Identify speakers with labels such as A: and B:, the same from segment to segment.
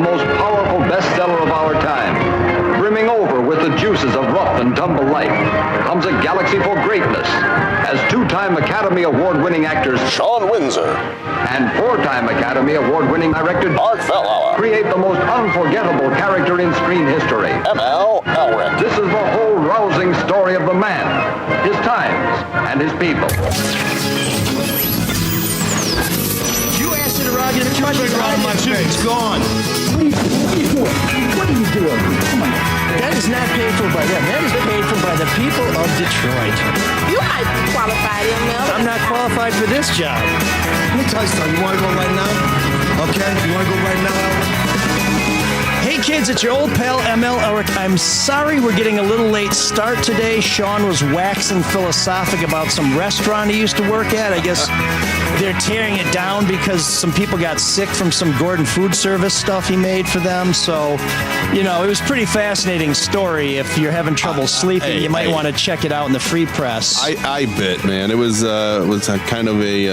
A: most powerful bestseller of our time. Brimming over with the juices of rough and tumble life comes a galaxy for greatness as two-time Academy Award-winning actors
B: Sean Windsor
A: and four-time Academy Award-winning director
B: Art Fellhauer
A: create the most unforgettable character in screen history.
B: ML Elric.
A: This is the whole rousing story of the man, his times, and his people.
C: You asked it around, you're touching around my suit. It's gone.
D: What are you doing? Come on.
C: That is not paid for by them. That is paid for by the people of Detroit.
E: You might be qualified, ML.
C: I'm not qualified for this job.
F: Let me tell you something. You want to go right now? Okay? You want to go right now?
C: Hey kids, it's your old pal ML Elric. I'm sorry we're getting a little late start today. Sean was waxing philosophic about some restaurant he used to work at. I guess they're tearing it down because some people got sick from some Gordon Food Service stuff he made for them. So, you know, it was a pretty fascinating story. If you're having trouble sleeping, you might want to check it out in the free press.
G: I bet, man. It was a kind of a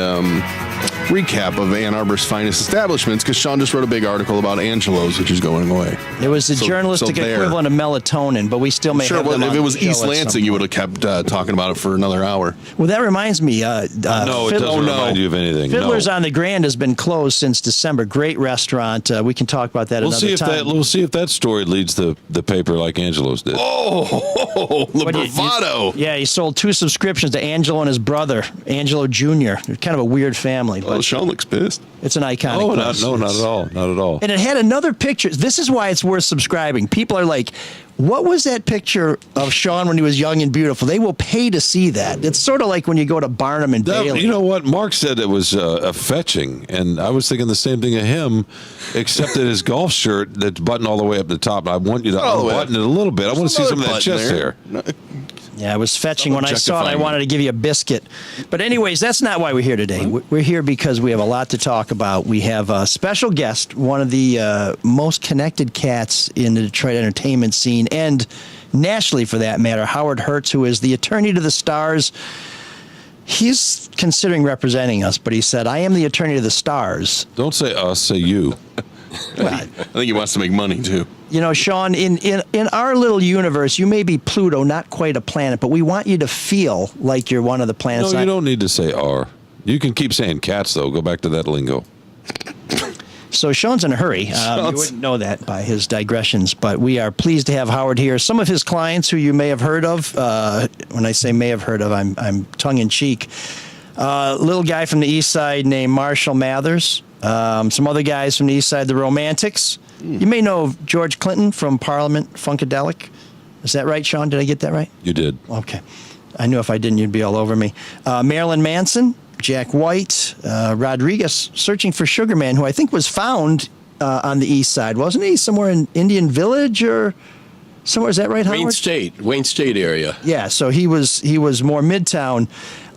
G: recap of Ann Arbor's finest establishments because Sean just wrote a big article about Angelo's, which is going away.
C: It was the journalistic equivalent of melatonin, but we still may have them on
G: if it was
C: the show
G: East Lansing, you would have kept talking about it for another hour.
C: Well, that reminds me.
H: No, it doesn't remind you of anything.
C: Fiddler's on the Grand has been closed since December. Great restaurant. We can talk about that another time.
H: We'll see if that story leads the paper like Angelo's did.
G: Oh, the bravado.
C: He sold 2 subscriptions to Angelo and his brother, Angelo Jr. They're kind of a weird family.
G: But Sean looks pissed.
C: It's an iconic place.
H: Not at all. Not at all.
C: And it had another picture. This is why it's worth subscribing. People are like, what was that picture of Sean when he was young and beautiful? They will pay to see that. It's sort of like when you go to Barnum and Bailey.
H: You know what? Mark said it was a fetching, and I was thinking the same thing of him, except that his golf shirt that's buttoned all the way up the top. I want you to unbutton it a little bit. I want to see some of that chest hair.
C: Yeah, it was fetching. When I saw it, I wanted to give you a biscuit. But anyways, that's not why we're here today. We're here because we have a lot to talk about. We have a special guest, one of the most connected cats in the Detroit entertainment scene, and nationally for that matter, Howard Hertz, who is the attorney to the stars. He's considering representing us, but he said, I am the attorney to the stars.
H: Don't say us, say you.
G: I think he wants to make money, too.
C: You know, Sean, in our little universe, you may be Pluto, not quite a planet, but we want you to feel like you're one of the planets.
H: No, you don't need to say R. You can keep saying cats, though. Go back to that lingo.
C: So Sean's in a hurry. You wouldn't know that by his digressions, but we are pleased to have Howard here. Some of his clients who you may have heard of, when I say may have heard of, I'm tongue-in-cheek. Little guy from the east side named Marshall Mathers. Some other guys from the east side, the Romantics. You may know George Clinton from Parliament Funkadelic. Is that right, Sean? Did I get that right?
H: You did.
C: Okay. I knew if I didn't, you'd be all over me. Marilyn Manson, Jack White, Rodriguez, Searching for Sugar Man, who I think was found on the east side, wasn't he? Somewhere in Indian Village or somewhere. Is that right, Howard?
I: Wayne State area.
C: Yeah, so he was more Midtown.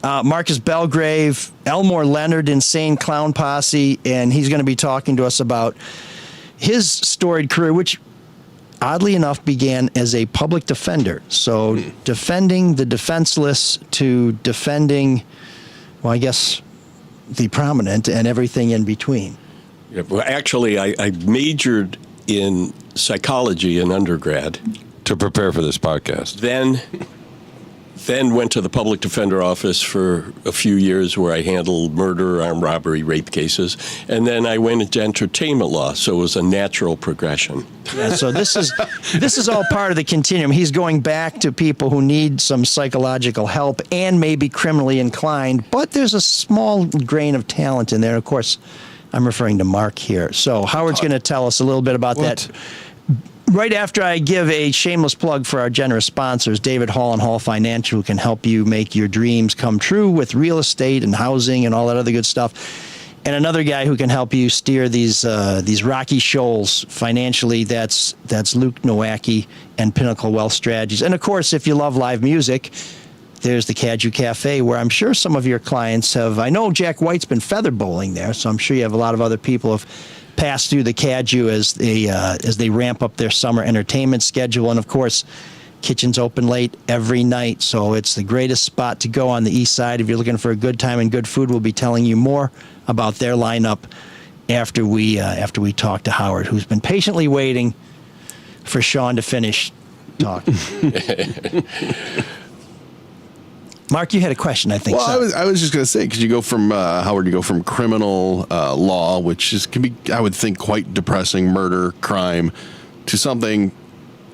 C: Marcus Belgrave, Elmore Leonard, Insane Clown Posse, and he's going to be talking to us about his storied career, which oddly enough began as a public defender. So defending the defenseless to defending, well, I guess, the prominent and everything in between.
I: Yeah, well, actually, I majored in psychology in undergrad.
H: To prepare for this podcast.
I: Then went to the public defender office for a few years where I handled murder, armed robbery, rape cases. And then I went into entertainment law, so it was a natural progression.
C: Yeah, so this is all part of the continuum. He's going back to people who need some psychological help and may be criminally inclined, but there's a small grain of talent in there. Of course, I'm referring to Mark here. So Howard's going to tell us a little bit about that. Right after I give a shameless plug for our generous sponsors, David Hall and Hall Financial, who can help you make your dreams come true with real estate and housing and all that other good stuff. And another guy who can help you steer these rocky shoals financially, that's Luke Nowacki and Pinnacle Wealth Strategies. And, of course, if you love live music, there's the Caju Cafe, where I'm sure some of your clients have. I know Jack White's been feather bowling there, so I'm sure you have a lot of other people have pass through the Caju as they ramp up their summer entertainment schedule. And, of course, kitchen's open late every night, so it's the greatest spot to go on the east side. If you're looking for a good time and good food, we'll be telling you more about their lineup after we talk to Howard, who's been patiently waiting for Sean to finish talking. Mark, you had a question, I think.
G: Well, I was just going to say, because you go from Howard, you go from criminal law, which can be, I would think, quite depressing, murder, crime, to something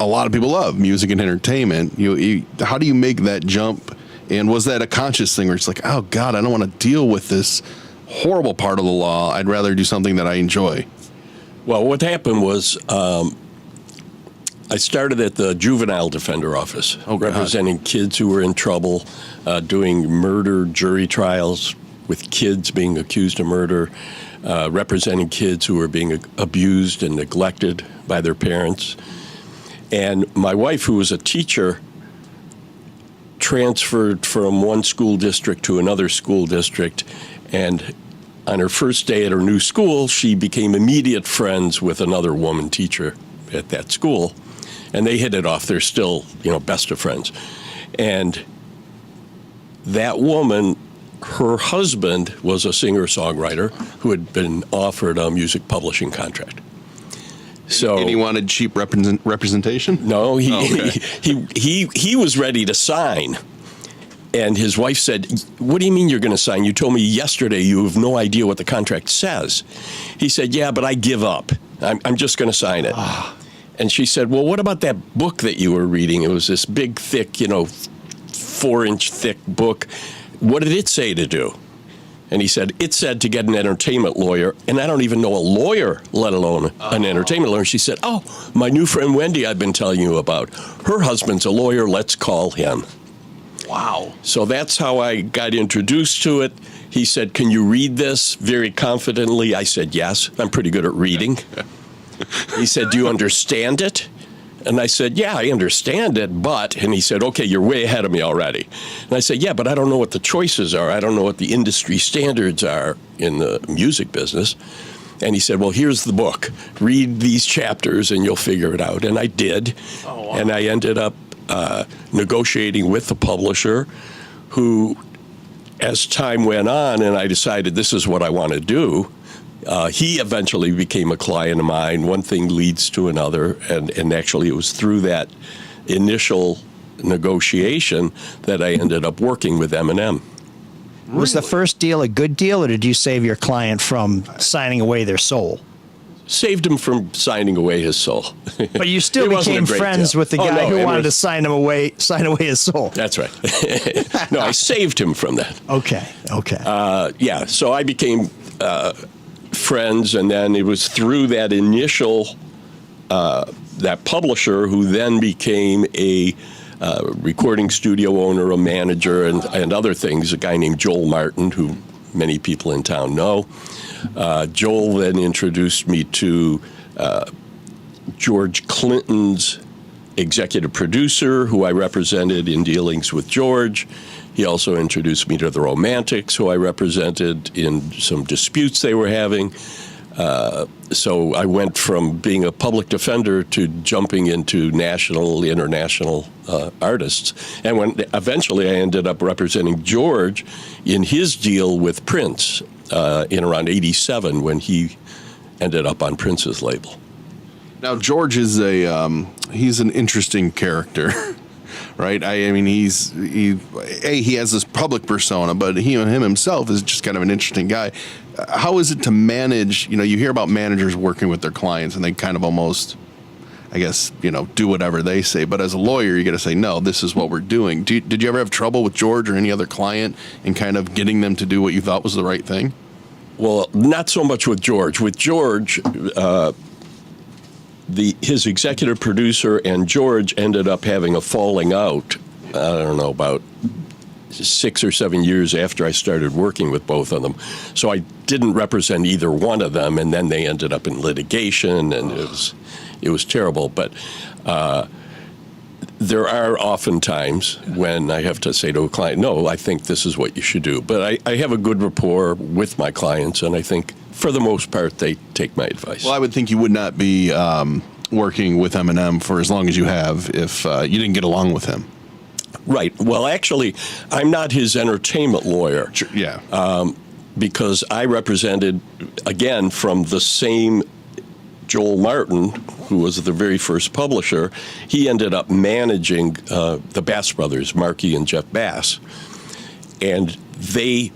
G: a lot of people love, music and entertainment. How do you make that jump? And was that a conscious thing where it's like, oh God, I don't want to deal with this horrible part of the law. I'd rather do something that I enjoy.
I: Well, what happened was I started at the juvenile defender office, representing kids who were in trouble, doing murder jury trials with kids being accused of murder, representing kids who were being abused and neglected by their parents. And my wife, who was a teacher, transferred from one school district to another school district, and on her first day at her new school, she became immediate friends with another woman teacher at that school, and they hit it off. They're still, best of friends. And that woman, her husband was a singer-songwriter who had been offered a music publishing contract. So,
G: and he wanted cheap representation?
I: No, he was ready to sign. And his wife said, "What do you mean you're going to sign? You told me yesterday you have no idea what the contract says." He said, "Yeah, but I give up. I'm just going to sign it." And she said, "Well, what about that book that you were reading? It was this big, thick, 4-inch thick book. What did it say to do?" And he said, "It said to get an entertainment lawyer, and I don't even know a lawyer, let alone an entertainment lawyer." She said, "Oh, my new friend Wendy I've been telling you about. Her husband's a lawyer. Let's call him."
G: Wow.
I: So that's how I got introduced to it. He said, "Can you read this?" Very confidently. I said, "Yes, I'm pretty good at reading." He said, "Do you understand it?" And I said, "Yeah, I understand it, but," and he said, "Okay, you're way ahead of me already." And I said, "Yeah, but I don't know what the choices are. I don't know what the industry standards are in the music business." And he said, "Well, here's the book. Read these chapters and you'll figure it out." And I did. Oh, wow. And I ended up negotiating with the publisher, who, as time went on and I decided this is what I want to do, he eventually became a client of mine. One thing leads to another, and actually it was through that initial negotiation that I ended up working with Eminem.
C: Was the first deal a good deal, or did you save your client from signing away their soul?
I: Saved him from signing away his soul.
C: But you still became friends with the guy who wanted to sign away his soul.
I: That's right. No, I saved him from that.
C: Okay.
I: Yeah, so I became friends, and then it was through that initial, that publisher who then became a recording studio owner, a manager, and other things, a guy named Joel Martin, who many people in town know. Joel then introduced me to George Clinton's executive producer, who I represented in dealings with George. He also introduced me to the Romantics, who I represented in some disputes they were having. So I went from being a public defender to jumping into national, international artists. And when eventually I ended up representing George in his deal with Prince in around '87, when he ended up on Prince's label.
G: Now, George is he's an interesting character. Right, I mean, he has this public persona, but him himself is just kind of an interesting guy. How is it to manage? You hear about managers working with their clients, and they kind of almost, I guess, do whatever they say. But as a lawyer, you got to say, no, this is what we're doing. Did you ever have trouble with George or any other client in kind of getting them to do what you thought was the right thing?
I: Well, not so much with George. With George, his executive producer and George ended up having a falling out, I don't know, about 6 or 7 years after I started working with both of them. So I didn't represent either one of them, and then they ended up in litigation, and it was terrible. But there are often times when I have to say to a client, no, I think this is what you should do. But I have a good rapport with my clients, and I think for the most part, they take my advice.
G: Well, I would think you would not be working with Eminem for as long as you have if you didn't get along with him.
I: Right. Well, actually, I'm not his entertainment lawyer.
G: Yeah.
I: because I represented, again, from the same Joel Martin, who was the very first publisher. He ended up managing the Bass brothers, Marky and Jeff Bass. And they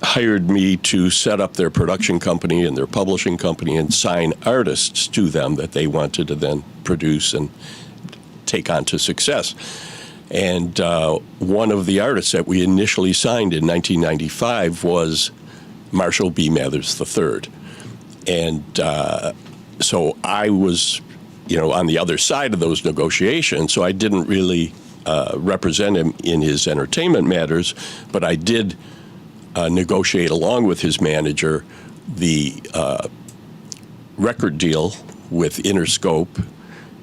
I: hired me to set up their production company and their publishing company and sign artists to them that they wanted to then produce and take on to success. And one of the artists that we initially signed in 1995 was Marshall B. Mathers III. And so I was, on the other side of those negotiations, so I didn't really represent him in his entertainment matters, but I did negotiate along with his manager the record deal with Interscope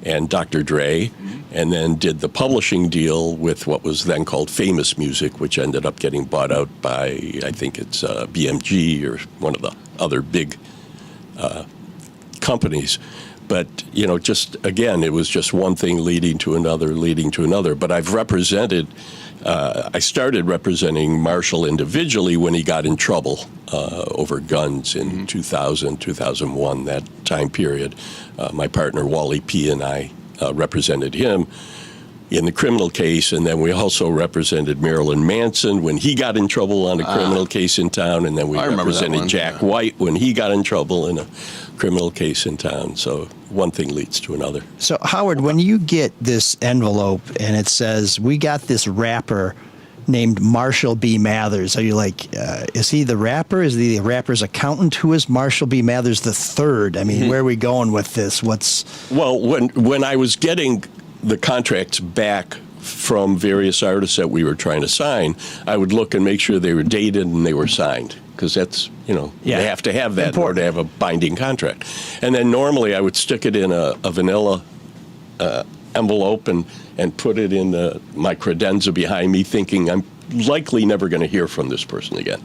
I: and Dr. Dre, and then did the publishing deal with what was then called Famous Music, which ended up getting bought out by, I think it's BMG or one of the other big companies. But, just, again, it was just one thing leading to another. But I've represented, I started representing Marshall individually when he got in trouble over guns in 2000, 2001, that time period. My partner, Wally P., and I represented him in the criminal case, and then we also represented Marilyn Manson when he got in trouble on a criminal case in town, and then we represented Jack White when he got in trouble in a criminal case in town. So one thing leads to another.
C: So, Howard, when you get this envelope and it says, we got this rapper named Marshall B. Mathers, are you like, is he the rapper? Is he the rapper's accountant? Who is Marshall B. Mathers III? I mean, where are we going with this?
I: Well, when I was getting the contracts back from various artists that we were trying to sign, I would look and make sure they were dated and they were signed, because that's, they have to have that in order to have a binding contract. And then normally I would stick it in a vanilla envelope and put it in my credenza behind me, thinking I'm likely never going to hear from this person again.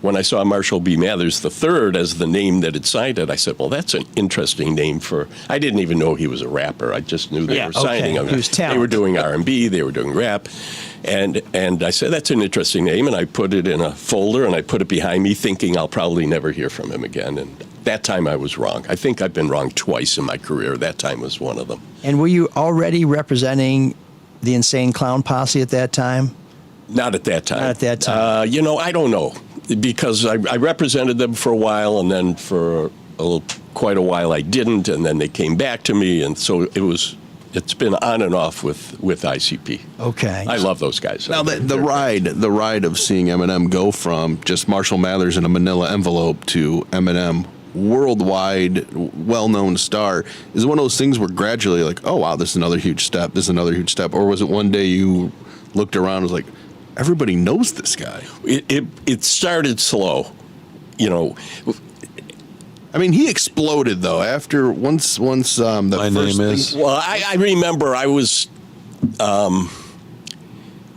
I: When I saw Marshall B. Mathers III as the name that had signed it, I said, well, that's an interesting name I didn't even know he was a rapper. I just knew they were signing him. They were doing R&B, they were doing rap. And I said, that's an interesting name. And I put it in a folder and I put it behind me, thinking I'll probably never hear from him again. And that time I was wrong. I think I've been wrong twice in my career. That time was one of them.
C: And were you already representing the Insane Clown Posse at that time?
I: Not at that time.
C: Not at that time.
I: I don't know. Because I represented them for a while, and then for quite a while I didn't, and then they came back to me, and so it's been on and off with ICP.
C: Okay.
I: I love those guys.
G: Now the ride of seeing Eminem go from just Marshall Mathers in a manila envelope to Eminem, worldwide, well-known star, is one of those things where gradually, like, oh wow, this is another huge step, or was it one day you looked around and was like, everybody knows this guy?
I: It started slow,
G: I mean, he exploded though after once the
H: My
G: first
H: name is.
I: Well, I remember I was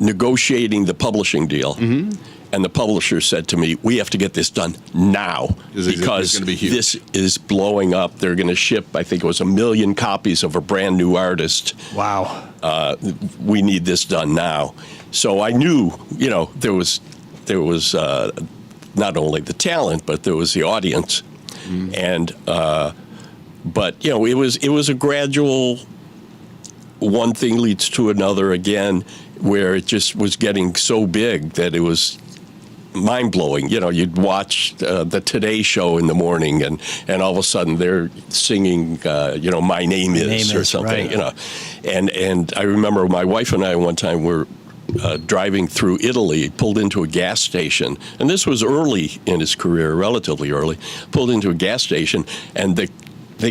I: negotiating the publishing deal, and the publisher said to me, "We have to get this done now because this is blowing up. They're going to ship, I think it was 1 million copies of a brand new artist.
C: Wow.
I: We need this done now." So I knew, there was not only the talent, but there was the audience, and but it was a gradual. One thing leads to another again, where it just was getting so big that it was mind blowing. You'd watch the Today Show in the morning, and all of a sudden they're singing, "My Name Is" or something, right. And I remember my wife and I one time were driving through Italy, pulled into a gas station, and this was early in his career, relatively early. Pulled into a gas station, and the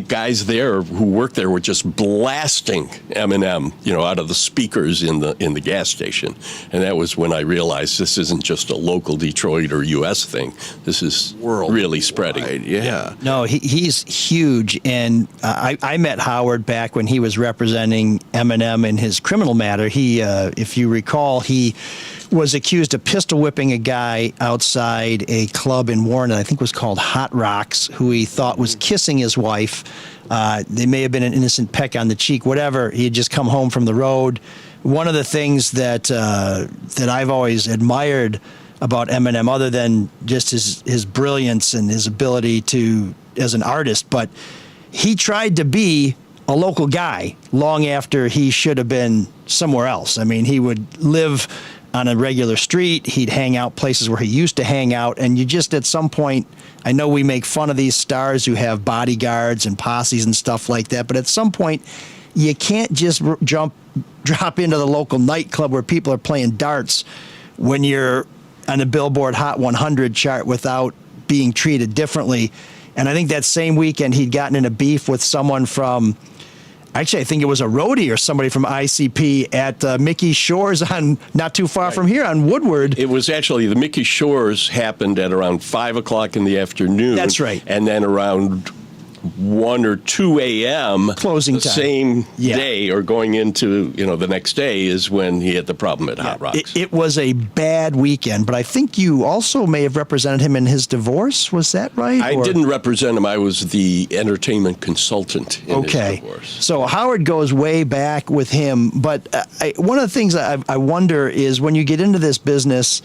I: guys there who worked there were just blasting Eminem, out of the speakers in the gas station. And that was when I realized this isn't just a local Detroit or U.S. thing. This is really spreading.
G: Yeah.
C: No, he's huge. And I met Howard back when he was representing Eminem in his criminal matter. He, if you recall, he was accused of pistol whipping a guy outside a club in Warren, I think was called Hot Rocks, who he thought was kissing his wife. They may have been an innocent peck on the cheek, whatever. He had just come home from the road. One of the things that I've always admired about Eminem, other than just his brilliance and his ability to as an artist. But he tried to be a local guy long after he should have been somewhere else. I mean, he would live on a regular street. He'd hang out places where he used to hang out. And you just, at some point, I know we make fun of these stars who have bodyguards and posses and stuff like that, but at some point, you can't just drop into the local nightclub where people are playing darts when you're on a Billboard Hot 100 chart without being treated differently. And I think that same weekend he'd gotten in a beef with someone from, actually I think it was a roadie or somebody from ICP at Mickey Shores on not too far from here on Woodward.
I: It was actually, the Mickey Shores happened at around 5 o'clock in the afternoon.
C: That's right.
I: And then around 1 or 2 a.m.
C: closing
I: the
C: time.
I: Same day or going into, the next day is when he had the problem at Hot Rocks.
C: It was a bad weekend, but I think you also may have represented him in his divorce. Was that right?
I: I didn't represent him. I was the entertainment consultant in his divorce.
C: So Howard goes way back with him, but one of the things I wonder is when you get into this business,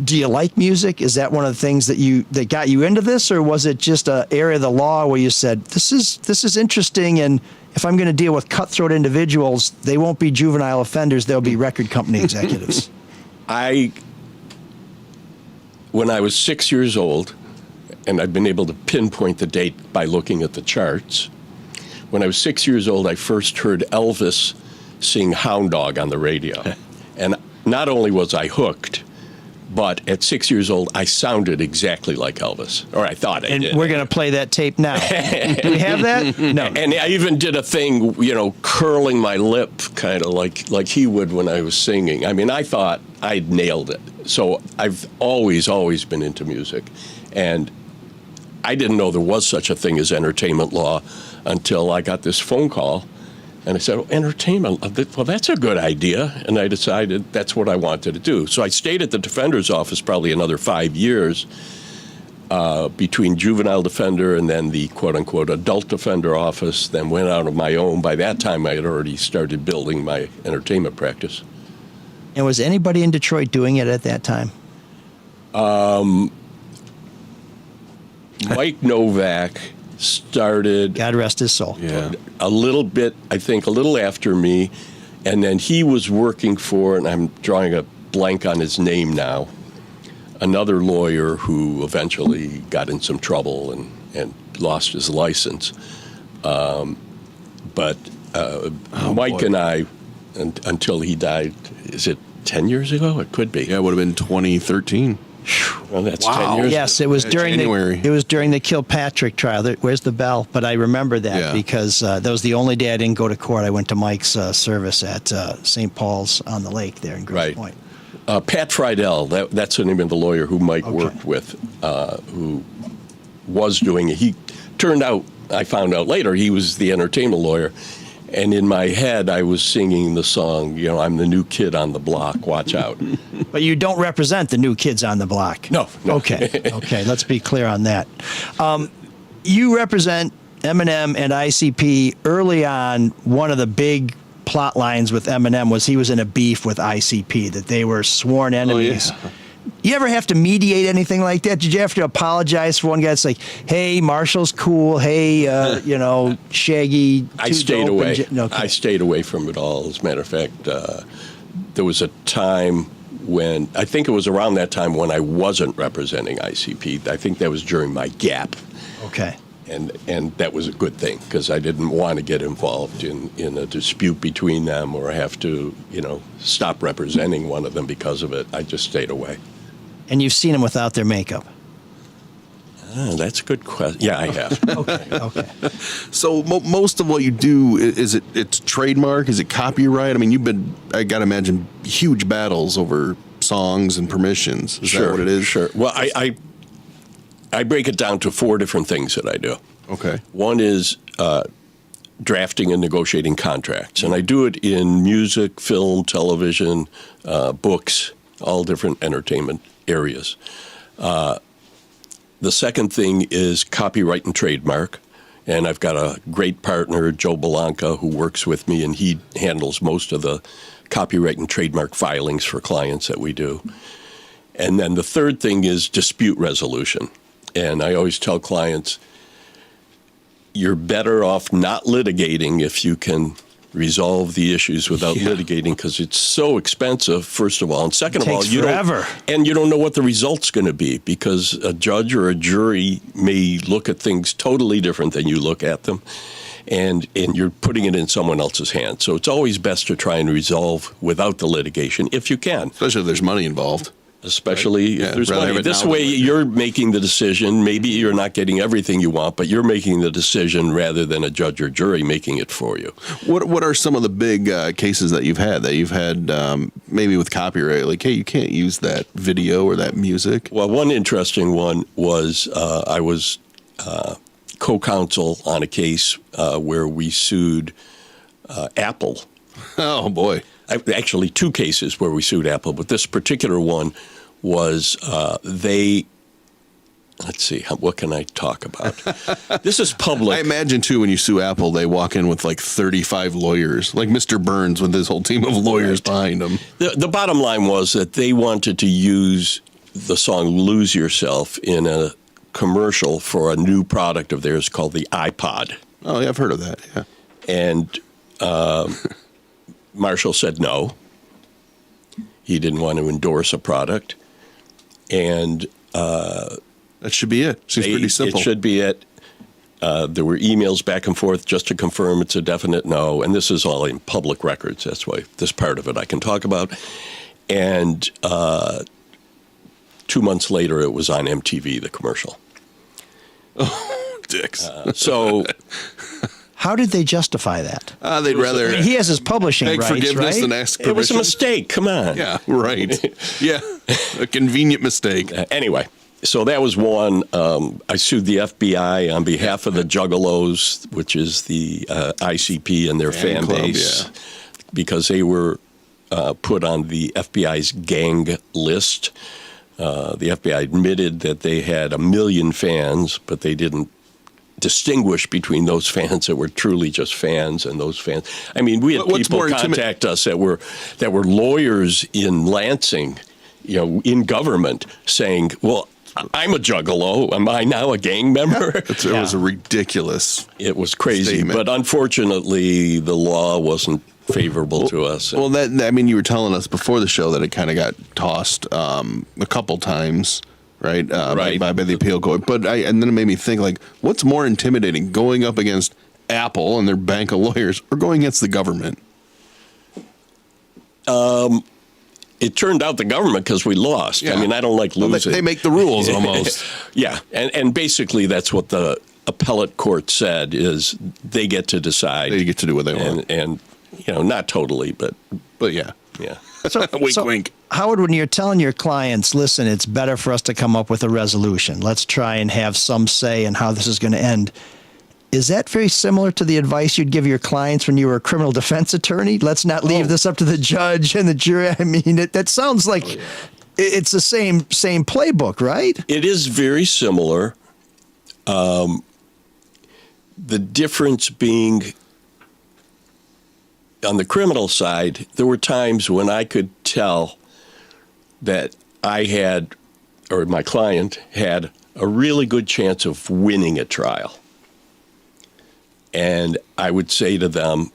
C: do you like music? Is that one of the things that got you into this, or was it just an area of the law where you said, this is interesting, and if I'm going to deal with cutthroat individuals, they won't be juvenile offenders, they'll be record company executives?
I: When I was 6 years old, and I've been able to pinpoint the date by looking at the charts, when I was 6 years old, I first heard Elvis sing Hound Dog on the radio. And not only was I hooked, but at 6 years old, I sounded exactly like Elvis, or I thought I did.
C: And we're going to play that tape now. Do we have that? No.
I: And I even did a thing, curling my lip, kind of like he would when I was singing. I mean, I thought I'd nailed it. So I've always been into music. And I didn't know there was such a thing as entertainment law until I got this phone call. And I said, entertainment, well, that's a good idea. And I decided that's what I wanted to do. So I stayed at the defender's office probably another 5 years between juvenile defender and then the quote-unquote adult defender office, then went out on my own. By that time, I had already started building my entertainment practice.
C: And was anybody in Detroit doing it at that time?
I: Mike Novak started,
C: God rest his soul.
G: Yeah.
I: a little bit, I think, a little after me, and then he was working for, and I'm drawing a blank on his name now, another lawyer who eventually got in some trouble and lost his license. But Mike and I, until he died, is it 10 years ago? It could be.
G: Yeah, it would have been 2013.
I: Well, that's 10 years.
C: Yes, it was during
G: January.
C: it was during the Kilpatrick trial. Where's the bell? But I remember that because that was the only day I didn't go to court. I went to Mike's service at St. Paul's on the Lake there in Grosse Pointe.
I: Pat Friedel, that's the name of the lawyer who Mike worked with, who was doing it. He turned out, I found out later, he was the entertainment lawyer. And in my head, I was singing the song, I'm the new kid on the block, watch out.
C: But you don't represent the new kids on the block.
I: No.
C: Okay, let's be clear on that. You represent Eminem and ICP early on. One of the big plot lines with Eminem was he was in a beef with ICP, that they were sworn enemies.
G: Oh, yeah.
C: You ever have to mediate anything like that? Did you have to apologize for one guy that's like, hey, Marshall's cool, hey, Shaggy?
I: I stayed away. I stayed away from it all. As a matter of fact, there was a time when, I think it was around that time when I wasn't representing ICP. I think that was during my gap.
C: Okay.
I: And that was a good thing because I didn't want to get involved in a dispute between them or have to, stop representing one of them because of it. I just stayed away.
C: And you've seen them without their makeup?
I: That's a good question. Yeah, I have.
C: Okay.
G: So most of what you do, it's trademark? Is it copyright? I mean, you've been, I got to imagine, huge battles over songs and permissions. Is that what it is?
I: Sure. Well, I break it down to 4 different things that I do.
G: Okay.
I: One is drafting and negotiating contracts. And I do it in music, film, television, books, all different entertainment areas. The second thing is copyright and trademark. And I've got a great partner, Joe Belanca, who works with me, and he handles most of the copyright and trademark filings for clients that we do. And then the third thing is dispute resolution. And I always tell clients, you're better off not litigating if you can resolve the issues without litigating, because it's so expensive, first of all. And second of all, you don't know what the result's going to be, because a judge or a jury may look at things totally different than you look at them. And you're putting it in someone else's hands. So it's always best to try and resolve without the litigation if you can.
G: Especially if there's money involved.
I: Especially if there's money. This way you're making the decision. Maybe you're not getting everything you want, but you're making the decision rather than a judge or jury making it for you.
G: What are some of the big cases that you've had maybe with copyright? Like, hey, you can't use that video or that music?
I: Well, one interesting one was I was co-counsel on a case where we sued Apple.
G: Oh, boy.
I: Actually, two cases where we sued Apple, but this particular one was let's see, what can I talk about? This is public.
G: I imagine, too, when you sue Apple, they walk in with like 35 lawyers, like Mr. Burns with his whole team of lawyers behind him.
I: The bottom line was that they wanted to use the song Lose Yourself in a commercial for a new product of theirs called the iPod.
G: Oh, yeah, I've heard of that, yeah.
I: And Marshall said no. He didn't want to endorse a product. And
G: that should be it. Seems pretty simple.
I: It should be it. There were emails back and forth just to confirm it's a definite no. And this is all in public records. That's why this part of it I can talk about. And 2 months later, it was on MTV, the commercial.
G: Oh, dicks.
C: How did they justify that?
G: They'd rather...
C: he has his publishing
G: beg
C: rights,
G: forgiveness
C: right?
G: than ask permission.
I: It was a mistake. Come on.
G: Yeah, right. Yeah, a convenient mistake.
I: Anyway, so that was one. I sued the FBI on behalf of the Juggalos, which is the ICP and their fan
G: club,
I: base,
G: yeah.
I: because they were put on the FBI's gang list. The FBI admitted that they had 1 million fans, but they didn't distinguish between those fans that were truly just fans and those fans. I mean, we had people contact us that were lawyers in Lansing, in government, saying, "Well, I'm a Juggalo. Am I now a gang member?"
G: It was a ridiculous.
I: It was crazy,
G: statement.
I: But unfortunately, the law wasn't favorable to us.
G: Well, you were telling us before the show that it kind of got tossed a couple times. Right,
I: right.
G: By the appeal court. And then it made me think, like, what's more intimidating, going up against Apple and their bank of lawyers, or going against the government?
I: It turned out the government, because we lost.
G: Yeah.
I: I mean, I don't like losing.
G: They make the rules almost.
I: Yeah, and basically that's what the appellate court said, is they get to decide.
G: They get to do what they want.
I: And not totally, but
G: yeah.
I: Yeah.
G: Wink.
C: Howard, when you're telling your clients, listen, it's better for us to come up with a resolution. Let's try and have some say in how this is going to end. Is that very similar to the advice you'd give your clients when you were a criminal defense attorney? Let's not leave this up to the judge and the jury. I mean, that sounds like it's the same playbook, right?
I: It is very similar. The difference being, on the criminal side, there were times when I could tell that I had, or my client had, a really good chance of winning a trial. And I would say to them,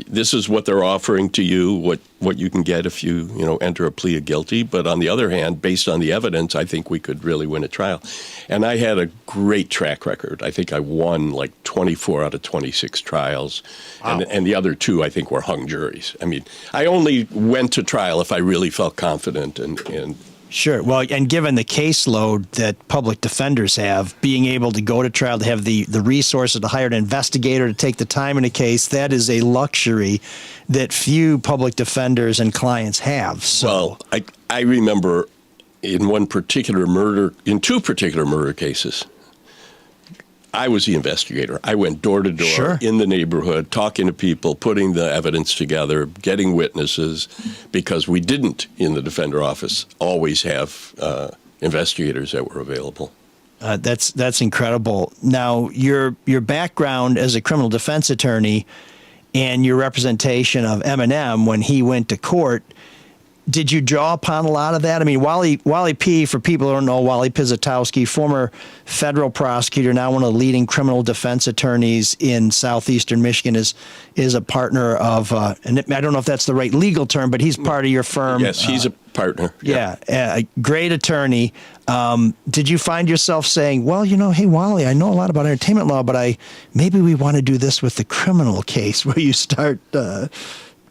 I: this is what they're offering to you, what you can get if you, enter a plea of guilty. But on the other hand, based on the evidence, I think we could really win a trial. And I had a great track record. I think I won like 24 out of 26 trials. Wow. And the other 2, I think, were hung juries. I mean, I only went to trial if I really felt confident and
C: Sure. Well, and given the caseload that public defenders have, being able to go to trial, to have the resources to hire an investigator to take the time in a case, that is a luxury that few public defenders and clients have. So,
I: well, I remember in 2 particular murder cases, I was the investigator. I went door to door in the neighborhood, talking to people, putting the evidence together, getting witnesses, because we didn't, in the defender office, always have investigators that were available.
C: That's incredible. Now, your background as a criminal defense attorney and your representation of Eminem when he went to court, Did you draw upon a lot of that? I mean, Wally P., for people who don't know, Wally Pizatowski, former federal prosecutor, now one of the leading criminal defense attorneys in southeastern Michigan, is a partner of, and I don't know if that's the right legal term, but he's part of your firm.
I: Yes, he's a partner.
C: Yeah, a great attorney. Did you find yourself saying, well, hey, Wally, I know a lot about entertainment law, but maybe we want to do this with the criminal case where you start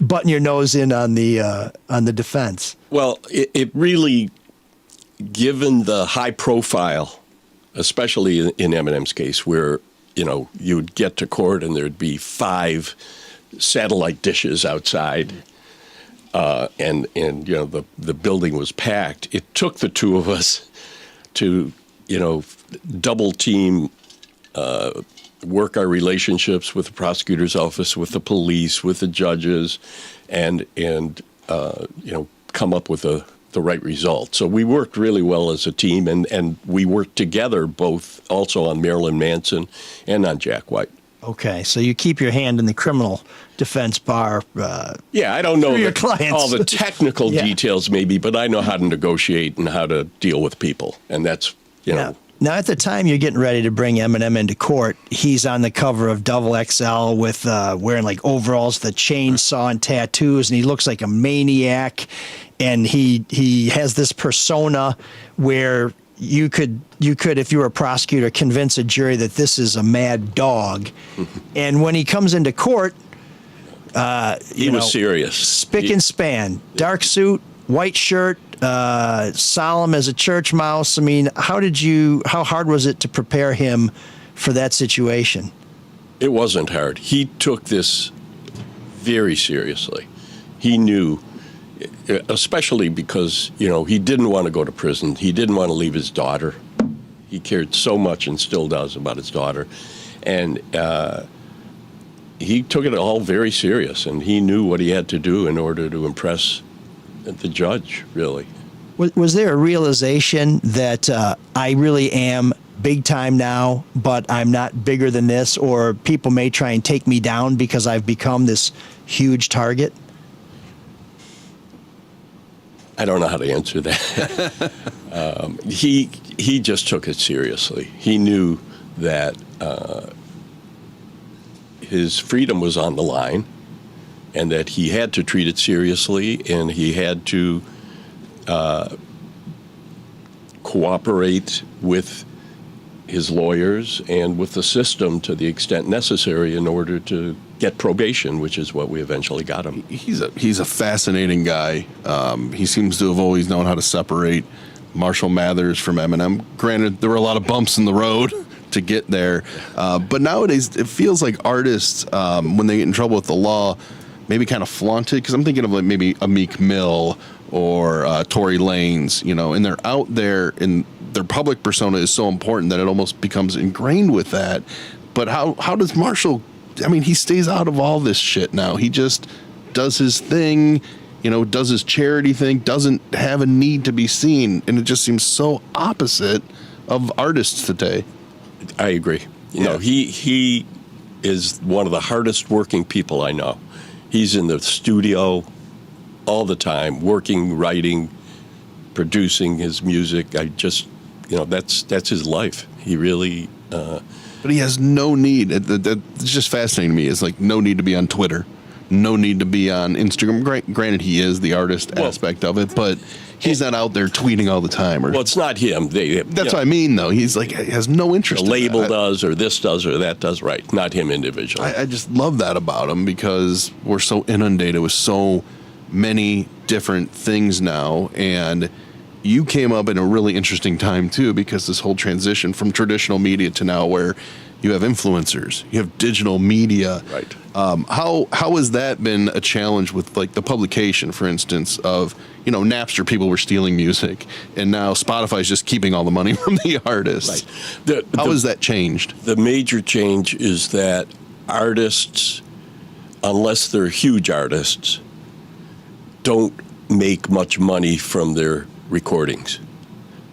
C: button your nose in on the defense?
I: Well, it really, given the high profile, especially in Eminem's case, where you'd get to court and there'd be 5 satellite dishes outside, and the building was packed. It took the two of us to double team. Work our relationships with the prosecutor's office, with the police, with the judges, and come up with the right result. So we worked really well as a team, and we worked together both also on Marilyn Manson and on Jack White.
C: Okay, so you keep your hand in the criminal defense bar.
I: Yeah, I don't know
C: your clients.
I: all the technical
C: Yeah.
I: details maybe, but I know how to negotiate and how to deal with people, and that's
C: Now, at the time you're getting ready to bring Eminem into court, he's on the cover of Double XL with wearing like overalls, the chainsaw and tattoos, and he looks like a maniac. And he has this persona where you could, if you were a prosecutor, convince a jury that this is a mad dog. And when he comes into court,
I: he was serious.
C: Spick and span, dark suit, white shirt, solemn as a church mouse. I mean, how hard was it to prepare him for that situation?
I: It wasn't hard. He took this very seriously. He knew, especially because, he didn't want to go to prison. He didn't want to leave his daughter. He cared so much and still does about his daughter. And he took it all very serious, and he knew what he had to do in order to impress the judge, really.
C: Was there a realization that I really am big time now, but I'm not bigger than this, or people may try and take me down because I've become this huge target?
I: I don't know how to answer that. He just took it seriously. He knew that his freedom was on the line, and that he had to treat it seriously, and he had to cooperate with his lawyers and with the system to the extent necessary in order to get probation, which is what we eventually got him.
G: He's a fascinating guy. He seems to have always known how to separate Marshall Mathers from Eminem. Granted, there were a lot of bumps in the road to get there, but nowadays it feels like artists, when they get in trouble with the law, maybe kind of flaunt it, because I'm thinking of like maybe a Meek Mill or Tory Lanez, and they're out there, and their public persona is so important that it almost becomes ingrained with that. But how does Marshall? I mean, he stays out of all this shit now. He just does his thing, does his charity thing, doesn't have a need to be seen, and it just seems so opposite of artists today.
I: I agree. He is one of the hardest working people I know. He's in the studio all the time, working, writing, producing his music. I just, that's his life. He really.
G: But he has no need. It's just fascinating to me. It's like no need to be on Twitter, no need to be on Instagram. Granted, he is the artist aspect of it, but he's not out there tweeting all the time. Well,
I: it's not him.
G: That's what I mean, though. He's like, he has no interest.
I: The label does, or this does, or that does. Right, not him individually.
G: I just love that about him, because we're so inundated with so many different things now, and you came up in a really interesting time too, because this whole transition from traditional media to now where you have influencers, you have digital media.
I: Right.
G: How has that been a challenge with like the publication, for instance, of Napster, people were stealing music, and now Spotify's just keeping all the money from the artists.
I: Right.
G: How has that changed?
I: The major change is that artists, unless they're huge artists, don't make much money from their recordings.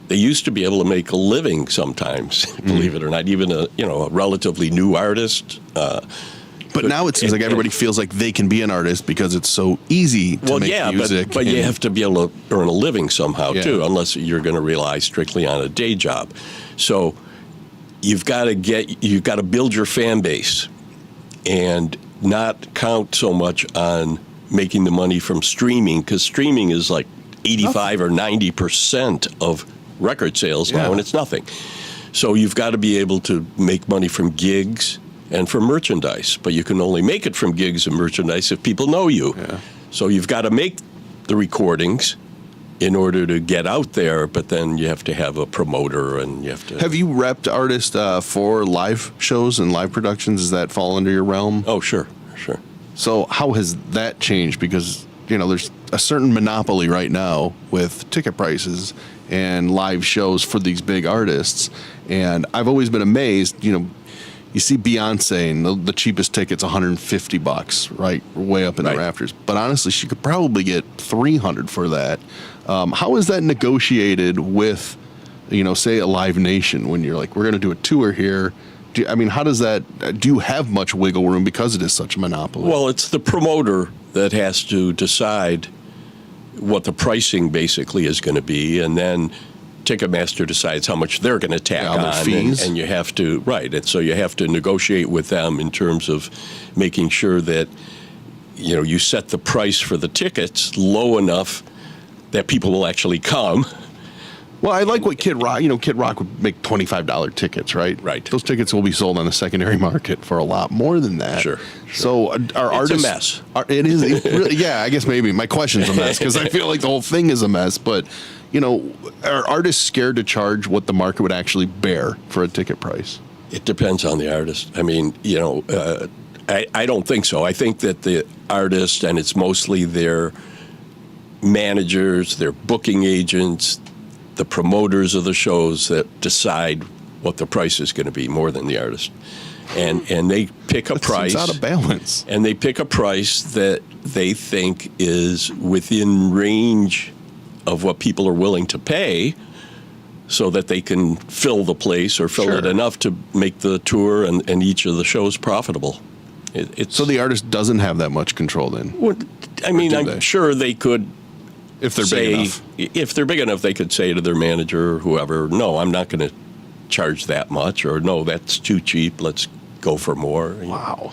I: They used to be able to make a living sometimes, believe it or not, even a relatively new artist.
G: But But now it seems like everybody feels like they can be an artist because it's so easy to make music.
I: But you have to be able to earn a living somehow too,
G: Yeah.
I: unless you're going to rely strictly on a day job. So you've got to build your fan base and not count so much on making the money from streaming, because streaming is like 85 or 90% of record sales now, and it's nothing. So you've got to be able to make money from gigs and from merchandise, but you can only make it from gigs and merchandise if people know you.
G: Yeah.
I: So you've got to make the recordings in order to get out there, but then you have to have a promoter and you have to...
G: Have you repped artists for live shows and live productions? Does that fall under your realm?
I: Oh, sure.
G: So how has that changed? Because, there's a certain monopoly right now with ticket prices and live shows for these big artists. And I've always been amazed, you see Beyonce and the cheapest ticket's $150, right? Way up in the rafters. But honestly, she could probably get $300 for that. How is that negotiated with, say a Live Nation when you're like, we're going to do a tour here? How does that, do you have much wiggle room because it is such a monopoly?
I: Well, it's the promoter that has to decide what the pricing basically is going to be, and then Ticketmaster decides how much they're going to tack on,
G: fees.
I: and you have to, and so you have to negotiate with them in terms of making sure that, you set the price for the tickets low enough that people will actually come.
G: Well, I like what Kid Rock, Kid Rock would make $25 tickets, right?
I: Right.
G: Those tickets will be sold on the secondary market for a lot more than that.
I: Sure.
G: So are artists...
I: It's a mess.
G: It is, really, yeah, I guess maybe my question's a mess because I feel like the whole thing is a mess. But, are artists scared to charge what the market would actually bear for a ticket price?
I: It depends on the artist. I don't think so. I think that the artist, and it's mostly their managers, their booking agents, the promoters of the shows that decide what the price is going to be more than the artist. And they pick a price.
G: It's out of balance.
I: And they pick a price that they think is within range of what people are willing to pay so that they can fill the place or fill it enough to make the tour and each of the shows profitable.
G: So the artist doesn't have that much control then?
I: Well, I'm sure they could.
G: If they're big enough.
I: If they're big enough, they could say to their manager or whoever, no, I'm not going to charge that much, or no, that's too cheap, let's go for more.
G: Wow.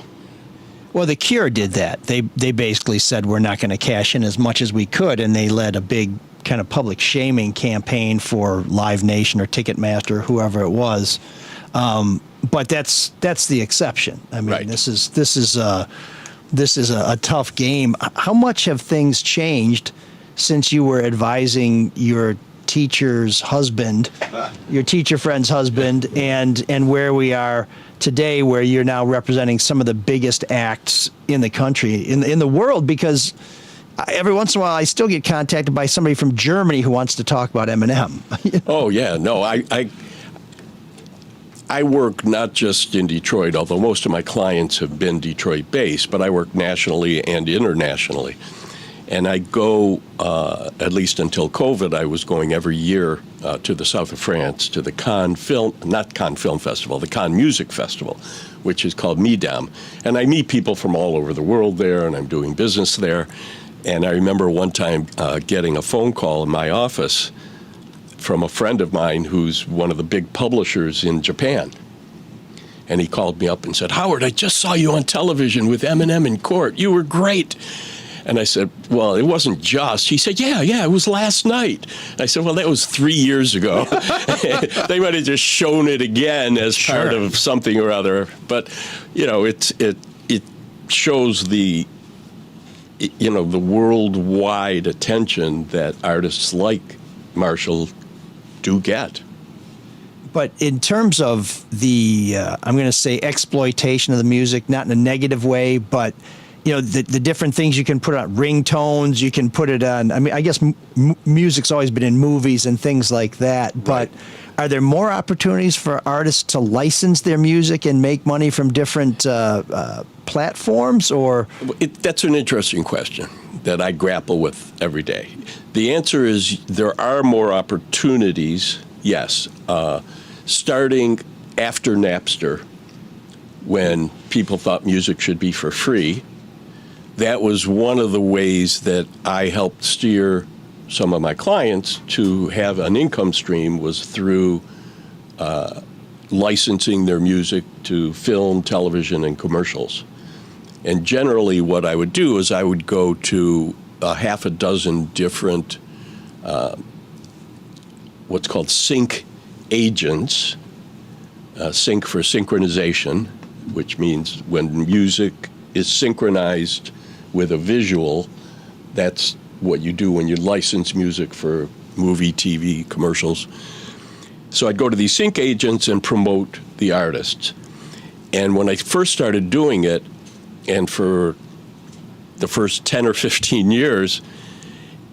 C: Well, The Cure did that. They basically said we're not going to cash in as much as we could, and they led a big kind of public shaming campaign for Live Nation or Ticketmaster, whoever it was. But that's the exception. This is a tough game. How much have things changed since you were advising your teacher's husband, your teacher friend's husband, and where we are today, where you're now representing some of the biggest acts in the country, in the world? Because every once in a while I still get contacted by somebody from Germany who wants to talk about Eminem.
I: Oh yeah, no, I work not just in Detroit, although most of my clients have been Detroit-based, but I work nationally and internationally. And I go, at least until COVID, I was going every year to the south of France, to the Cannes Film Festival, the Cannes Music Festival, which is called MIDAM. And I meet people from all over the world there, and I'm doing business there. And I remember one time getting a phone call in my office from a friend of mine who's one of the big publishers in Japan. And he called me up and said, "Howard, I just saw you on television with Eminem in court. You were great." And I said, "Well, it wasn't just." He said, yeah, it was last night. I said, "Well, that was 3 years ago." They might have just shown it again as part of something or other. But, it shows the worldwide attention that artists like Marshall do get.
C: But in terms of the, I'm going to say exploitation of the music, not in a negative way, but the different things you can put on ringtones, you can put it on. I guess music's always been in movies and things like that. But are there more opportunities for artists to license their music and make money from different platforms? Or
I: that's an interesting question that I grapple with every day. The answer is there are more opportunities. Yes, starting after Napster, when people thought music should be for free. That was one of the ways that I helped steer some of my clients to have an income stream, was through licensing their music to film, television, and commercials. And generally what I would do is I would go to a half a dozen different what's called sync agents, sync for synchronization, which means when music is synchronized with a visual, that's what you do when you license music for movie, TV, commercials. So I'd go to these sync agents and promote the artists. And when I first started doing it, and for the first 10 or 15 years,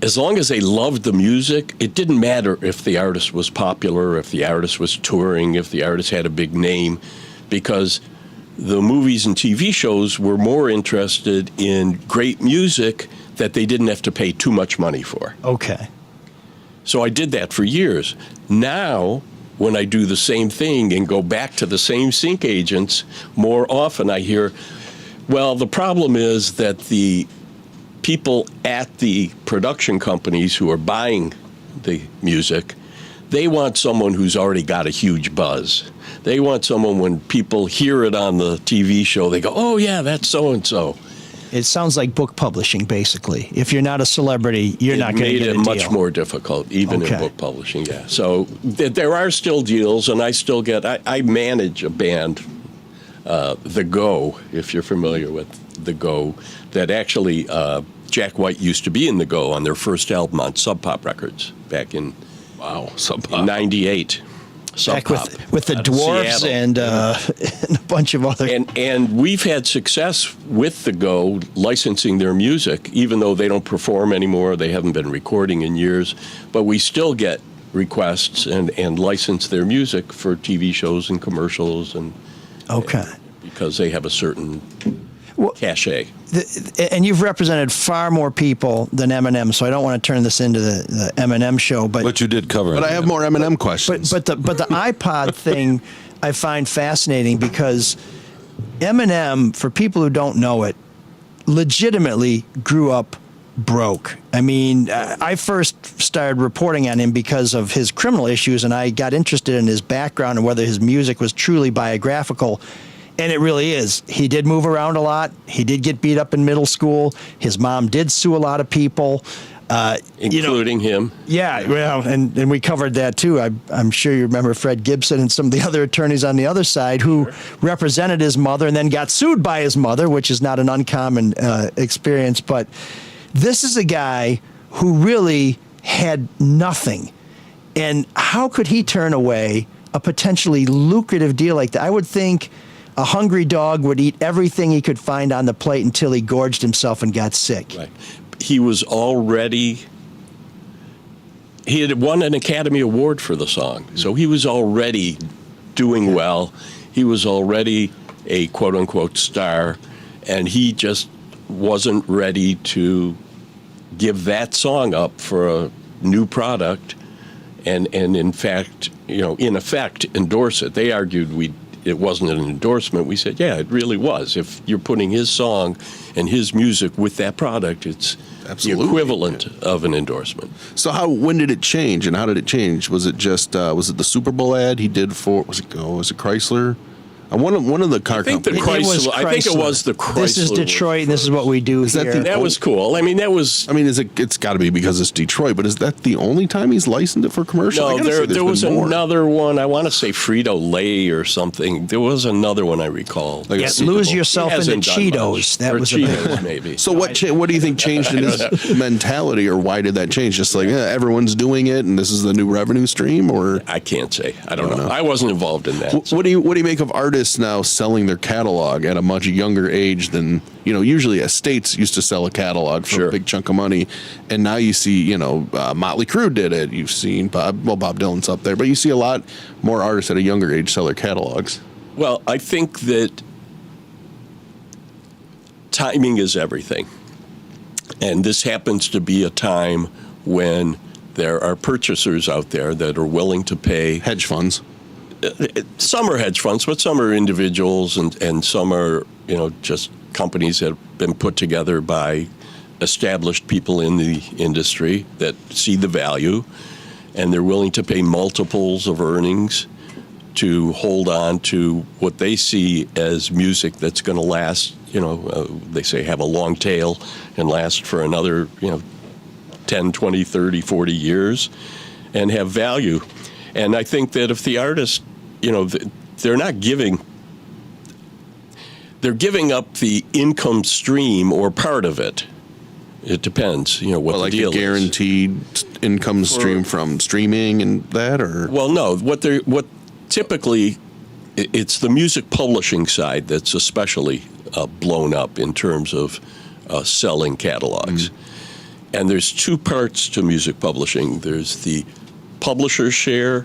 I: as long as they loved the music, it didn't matter if the artist was popular, if the artist was touring, if the artist had a big name, because the movies and TV shows were more interested in great music that they didn't have to pay too much money for.
C: Okay.
I: So I did that for years. Now, when I do the same thing and go back to the same sync agents, more often I hear, well, the problem is that the people at the production companies who are buying the music, they want someone who's already got a huge buzz. They want someone, when people hear it on the TV show, they go, oh, yeah, that's so-and-so.
C: It sounds like book publishing, basically. If you're not a celebrity, you're not going to get a deal.
I: It made it much more difficult, even in book publishing, yeah. So there are still deals, and I still get, I manage a band, The Go, if you're familiar with The Go, that actually Jack White used to be in The Go on their first album on Sub Pop Records back in
G: Sub Pop.
I: 98.
C: Back with the Dwarfs and a bunch of other.
I: And we've had success with The Go licensing their music, even though they don't perform anymore. They haven't been recording in years. But we still get requests and license their music for TV shows and commercials. And because they have a certain cachet.
C: And you've represented far more people than Eminem, so I don't want to turn this into the Eminem show. But
H: you did cover it.
G: But I have more Eminem questions.
C: But the iPod thing I find fascinating, because Eminem, for people who don't know it, legitimately grew up broke. I mean, I first started reporting on him because of his criminal issues, and I got interested in his background and whether his music was truly biographical. And it really is. He did move around a lot. He did get beat up in middle school. His mom did sue a lot of people.
I: Including him.
C: Yeah, well, and we covered that too. I'm sure you remember Fred Gibson and some of the other attorneys on the other side who represented his mother and then got sued by his mother, which is not an uncommon experience. But this is a guy who really had nothing. And how could he turn away a potentially lucrative deal like that? I would think a hungry dog would eat everything he could find on the plate until he gorged himself and got sick.
I: Right. He had won an Academy Award for the song, so he was already doing well. He was already a quote-unquote star, and he just wasn't ready to give that song up for a new product and in fact, in effect, endorse it. They argued it wasn't an endorsement. We said, yeah, it really was. If you're putting his song and his music with that product, it's the equivalent of an endorsement.
G: So when did it change, and how did it change? Was it just was it the Super Bowl ad he did for was it Chrysler? One of the car companies.
I: I think it was the Chrysler.
C: This is Detroit, and this is what we do here.
I: That was cool. I mean,
G: it's got to be because it's Detroit, but is that the only time he's licensed it for commercial?
I: No, there was another one. I want to say Frito-Lay or something. There was another one I recall.
C: Lose yourself in the Cheetos. That was
I: Cheetos, maybe.
G: So what do you think changed in his mentality, or why did that change? Just like everyone's doing it, and this is the new revenue stream, or
I: I can't say. I don't know. I wasn't involved in that.
G: What do you make of artists now selling their catalog at a much younger age than usually estates used to sell a catalog for a big chunk of money, and now you see Motley Crue did it. You've seen Bob Dylan's up there, but you see a lot more artists at a younger age sell their catalogs.
I: Well, I think that timing is everything, and this happens to be a time when there are purchasers out there that are willing to pay
G: hedge funds.
I: some are hedge funds, but some are individuals, and some are, just companies that have been put together by established people in the industry that see the value, and they're willing to pay multiples of earnings to hold on to what they see as music that's going to last, they say have a long tail and last for another, 10, 20, 30, 40 years and have value. And I think that if the artist, they're not giving, they're giving up the income stream or part of it. It depends, what the deal is.
G: Like a guaranteed income stream from streaming and that, or?
I: Well, no. What typically, it's the music publishing side that's especially blown up in terms of selling catalogs. And there's two parts to music publishing. There's the publisher's share,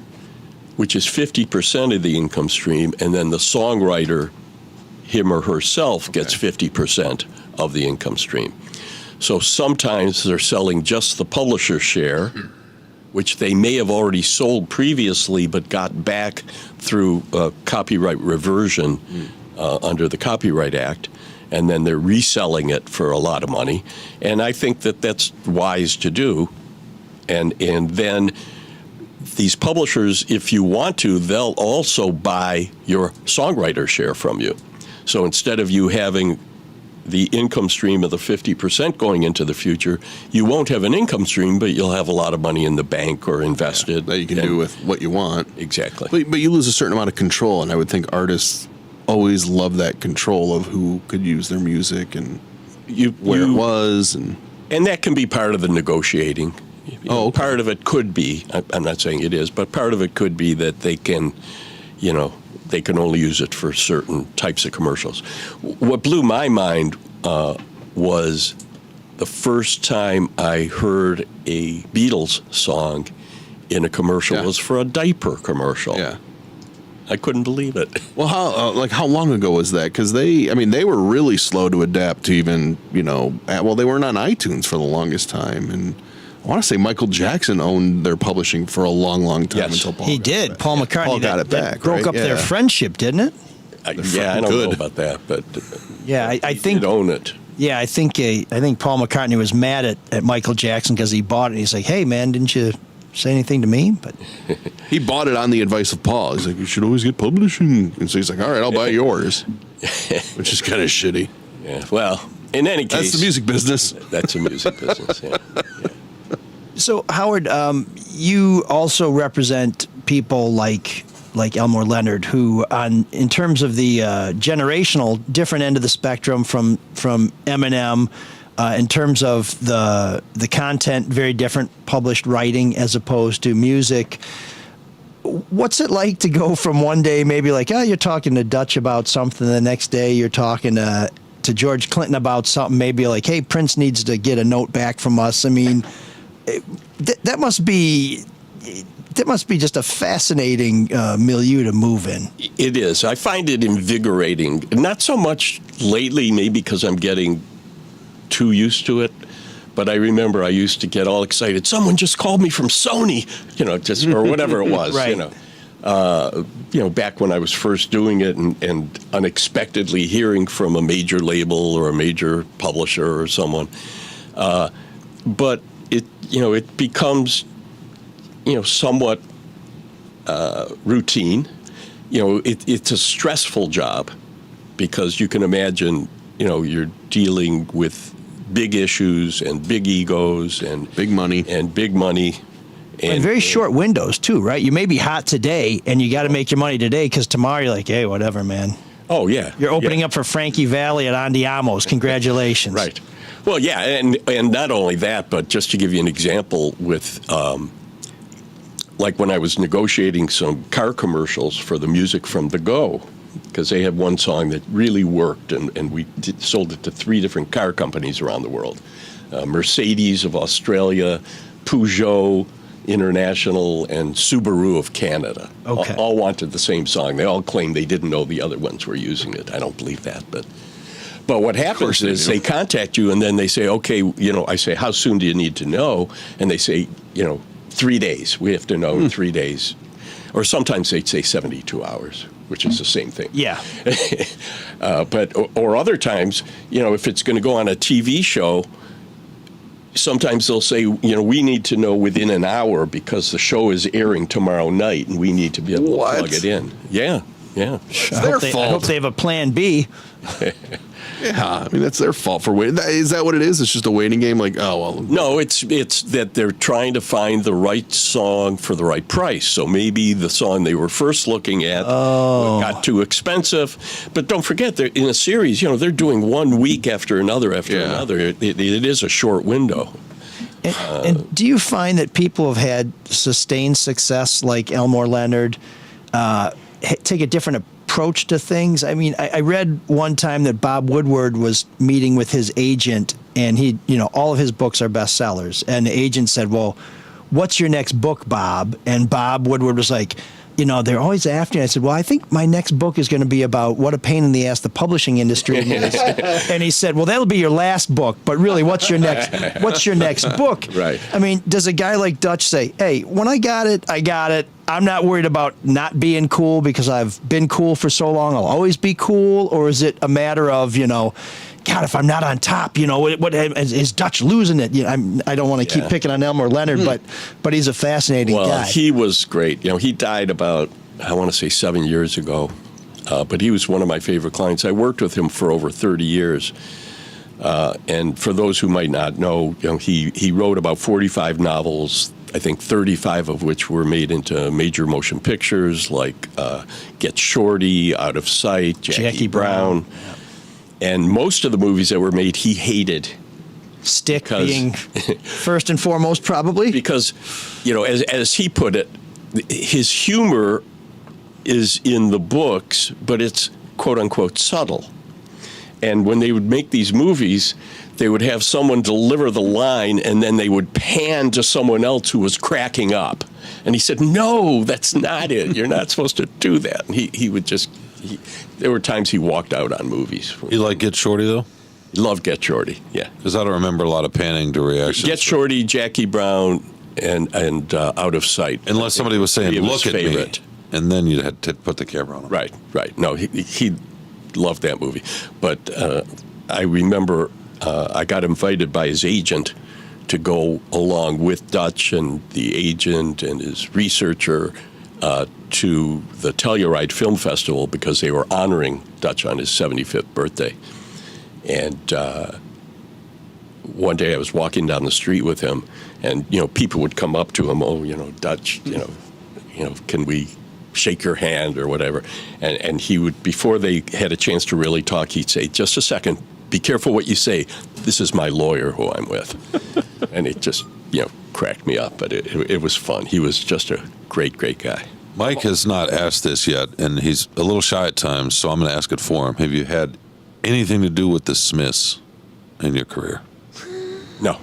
I: which is 50% of the income stream, and then the songwriter, him or herself, gets 50% of the income stream. So sometimes they're selling just the publisher's share, which they may have already sold previously but got back through copyright reversion under the Copyright Act, and then they're reselling it for a lot of money. And I think that that's wise to do. And then these publishers, if you want to, they'll also buy your songwriter share from you. So instead of you having the income stream of the 50% going into the future, you won't have an income stream, but you'll have a lot of money in the bank or invested.
G: That you can do with what you want.
I: Exactly.
G: But you lose a certain amount of control, and I would think artists always love that control of who could use their music and where it was.
I: And that can be part of the negotiating.
G: Okay.
I: Part of it could be, I'm not saying it is, but part of it could be that they can, they can only use it for certain types of commercials. What blew my mind was the first time I heard a Beatles song in a commercial was for a diaper commercial.
G: Yeah.
I: I couldn't believe it.
G: Well, how long ago was that? Because they were really slow to adapt to even, they weren't on iTunes for the longest time. And I want to say Michael Jackson owned their publishing for a long, long time until Paul.
C: He did. Paul McCartney.
G: Paul got it back.
C: Broke up their friendship, didn't it?
I: I don't know about that, but
C: I think
I: did own it.
C: Yeah, I think Paul McCartney was mad at Michael Jackson because he bought it. He's like, "Hey, man, didn't you say anything to me?" But
G: he bought it on the advice of Paul. He's like, "You should always get publishing," and so he's like, "All right, I'll buy yours," which is kind of shitty.
I: Yeah. Well, in any case,
G: that's the music business.
I: That's a music business. Yeah.
C: So, Howard, you also represent people like Elmore Leonard, who, in terms of the generational different end of the spectrum from Eminem, in terms of the content, very different published writing as opposed to music. What's it like to go from one day maybe like, you're talking to Dutch about something, the next day you're talking to George Clinton about something, maybe like, hey, Prince needs to get a note back from us. I mean, that must be just a fascinating milieu to move in.
I: It is. I find it invigorating. Not so much lately, maybe because I'm getting too used to it. But I remember I used to get all excited. Someone just called me from Sony, or whatever it was,
C: right.
I: Back when I was first doing it and unexpectedly hearing from a major label or a major publisher or someone. But it becomes, somewhat routine. It's a stressful job because you can imagine, you're dealing with big issues and big egos and
G: big money
I: and
C: very short windows too, right? You may be hot today and you got to make your money today because tomorrow you're like, hey, whatever, man.
I: Oh yeah,
C: you're opening up for Frankie Valli at Andiamo's. Congratulations.
I: Right. Well, yeah, and not only that, but just to give you an example with, like when I was negotiating some car commercials for the music from The Go, because they had one song that really worked, and we sold it to 3 different car companies around the world. Mercedes of Australia, Peugeot International, and Subaru of Canada.
C: Okay.
I: All wanted the same song. They all claimed they didn't know the other ones were using it. I don't believe that, but what happens is they contact you, and then they say, okay, I say, how soon do you need to know? And they say, 3 days. We have to know in 3 days. or sometimes they'd say 72 hours, which is the same thing.
C: Yeah.
I: Or other times, if it's going to go on a TV show, sometimes they'll say, we need to know within an hour because the show is airing tomorrow night and we need to be able to plug it in. Yeah.
G: It's their fault.
C: I hope they have a plan B.
G: Yeah, I mean, that's their fault for waiting. Is that what it is? It's just a waiting game? Like, oh, well.
I: No, it's that they're trying to find the right song for the right price. So maybe the song they were first looking at got too expensive. But don't forget, they're in a series, they're doing 1 week after another after another. It is a short window.
C: And do you find that people have had sustained success like Elmore Leonard take a different approach to things? I mean, I read one time that Bob Woodward was meeting with his agent, and he, all of his books are bestsellers. And the agent said, well, what's your next book, Bob? And Bob Woodward was like, they're always after you. I said, well, I think my next book is going to be about what a pain in the ass the publishing industry is. And he said, well, that'll be your last book, but really, what's your next book?
I: Right.
C: I mean, does a guy like Dutch say, hey, when I got it, I got it. I'm not worried about not being cool because I've been cool for so long, I'll always be cool? Or is it a matter of, God, if I'm not on top, what is Dutch losing it? I don't want to keep picking on Elmore Leonard, but he's a fascinating guy.
I: Well, he was great. He died about, I want to say 7 years ago, but he was one of my favorite clients. I worked with him for over 30 years. And for those who might not know, he wrote about 45 novels, I think 35 of which were made into major motion pictures like Get Shorty, Out of Sight, Jackie Brown.
C: Yeah.
I: And most of the movies that were made, he hated.
C: Stick being first and foremost, probably.
I: Because, as he put it, his humor is in the books, but it's quote-unquote subtle. And when they would make these movies, they would have someone deliver the line, and then they would pan to someone else who was cracking up. And he said, no, that's not it. You're not supposed to do that. And he would just... there were times he walked out on movies.
H: You like Get Shorty, though?
I: Love Get Shorty, yeah.
H: Because I don't remember a lot of panning to reactions.
I: Get Shorty, Jackie Brown, and Out of Sight.
H: Unless somebody was saying, look at me. And then you had to put the camera on him.
I: Right. No, he loved that movie. But I remember I got invited by his agent to go along with Dutch and the agent and his researcher to the Telluride Film Festival because they were honoring Dutch on his 75th birthday. And one day I was walking down the street with him, and people would come up to him, Dutch, can we shake your hand or whatever? And he would, before they had a chance to really talk, he'd say, just a second, be careful what you say. This is my lawyer who I'm with. And it just, cracked me up, but it was fun. He was just a great, great guy.
H: Mike has not asked this yet, and he's a little shy at times, so I'm going to ask it for him. Have you had anything to do with the Smiths in your career?
I: No,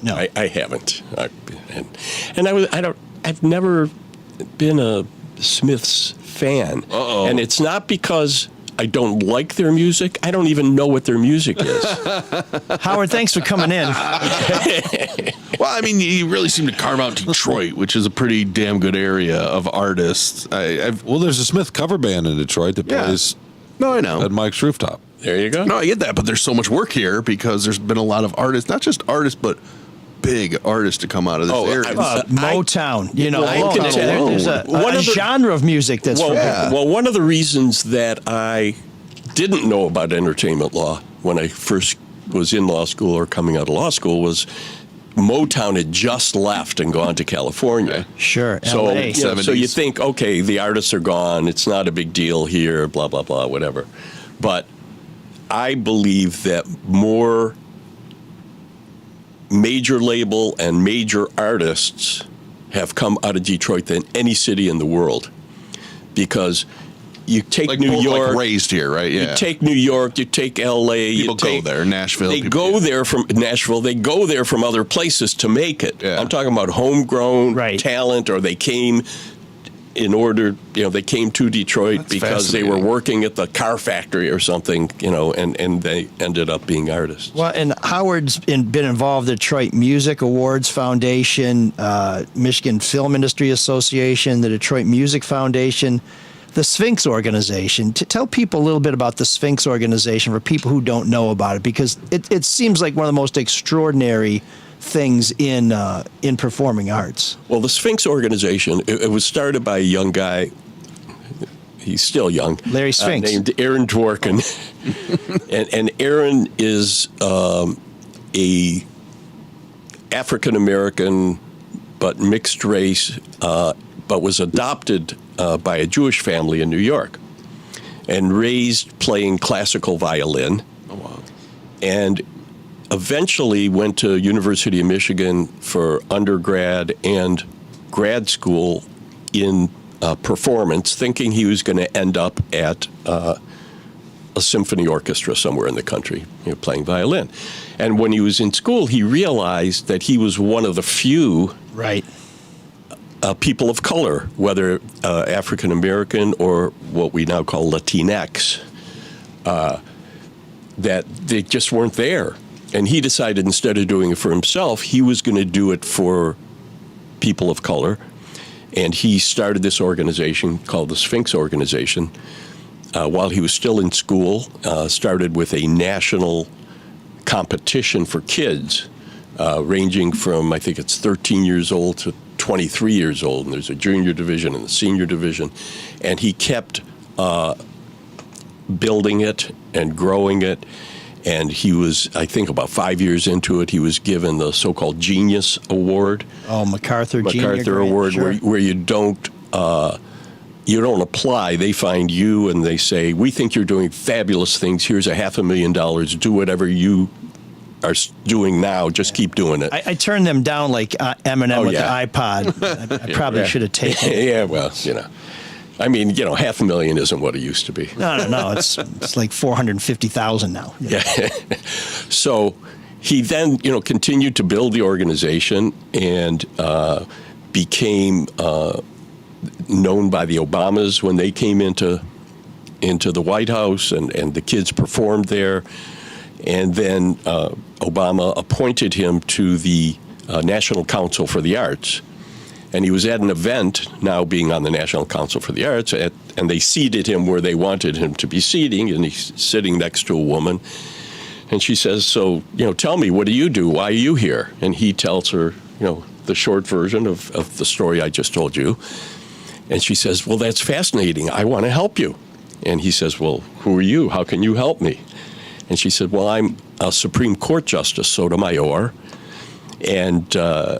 I: I haven't. I've never been a Smiths fan.
G: Uh-oh.
I: And it's not because I don't like their music. I don't even know what their music is.
C: Howard, thanks for coming in.
G: Well, I mean, you really seem to carve out Detroit, which is a pretty damn good area of artists.
H: Well, there's a Smith cover band in Detroit that plays
G: No, I know.
H: at Mike's rooftop.
I: There you go.
G: No, I get that, but there's so much work here because there's been a lot of artists, not just artists, but big artists to come out of this area.
C: Motown,
I: There's
C: a genre of music that's
I: well, one of the reasons that I didn't know about entertainment law when I first was in law school or coming out of law school was Motown had just left and gone to California.
C: Sure,
I: So,
C: LA.
I: so you think, okay, the artists are gone. It's not a big deal here, blah, blah, blah, whatever. But I believe that more major label and major artists have come out of Detroit than any city in the world. Because you take New York,
G: raised here, right? Yeah.
I: You take New York, you take L.A.
G: People go there, Nashville.
I: They go there from Nashville. They go there from other places to make it.
G: Yeah.
I: I'm talking about homegrown talent, or they came in order, they came to Detroit because they were working at the car factory or something, and they ended up being artists.
C: Well, and Howard's been involved with the Detroit Music Awards Foundation, Michigan Film Industry Association, the Detroit Music Foundation, the Sphinx Organization. To tell people a little bit about the Sphinx Organization for people who don't know about it, because it seems like one of the most extraordinary things in performing arts.
I: Well, the Sphinx Organization, it was started by a young guy. He's still young.
C: Larry Sphinx.
I: Named Aaron Dworkin. and Aaron is a African-American but mixed race, but was adopted by a Jewish family in New York and raised playing classical violin.
G: Oh, wow.
I: And eventually went to University of Michigan for undergrad and grad school in performance, thinking he was going to end up at a symphony orchestra somewhere in the country, playing violin. And when he was in school, he realized that he was one of the few people of color, whether African American or what we now call Latinx, that they just weren't there. And he decided instead of doing it for himself, he was going to do it for people of color. And he started this organization called the Sphinx Organization while he was still in school, started with a national competition for kids, ranging from, I think it's 13 years old to 23 years old. And there's a junior division and a senior division. And he kept building it and growing it. And he was, I think, about 5 years into it, he was given the so-called Genius Award.
C: Oh, MacArthur
I: Award,
C: sure.
I: where you don't apply. They find you and they say, we think you're doing fabulous things. Here's $500,000. Do whatever you are doing now. Just keep doing it.
C: I turned them down like Eminem with the iPod. I probably should have taken it.
I: Yeah, well, I mean, $500,000 isn't what it used to be.
C: No. It's like $450,000 now.
I: Yeah. So he then, continued to build the organization and became known by the Obamas when they came into the White House, and the kids performed there. And then Obama appointed him to the National Council for the Arts. And he was at an event, now being on the National Council for the Arts, and they seated him where they wanted him to be sitting, and he's sitting next to a woman. And she says, so, tell me, what do you do? Why are you here? And he tells her, the short version of the story I just told you. And she says, well, that's fascinating. I want to help you. And he says, well, who are you? How can you help me? And she said, well, I'm a Supreme Court Justice Sotomayor, and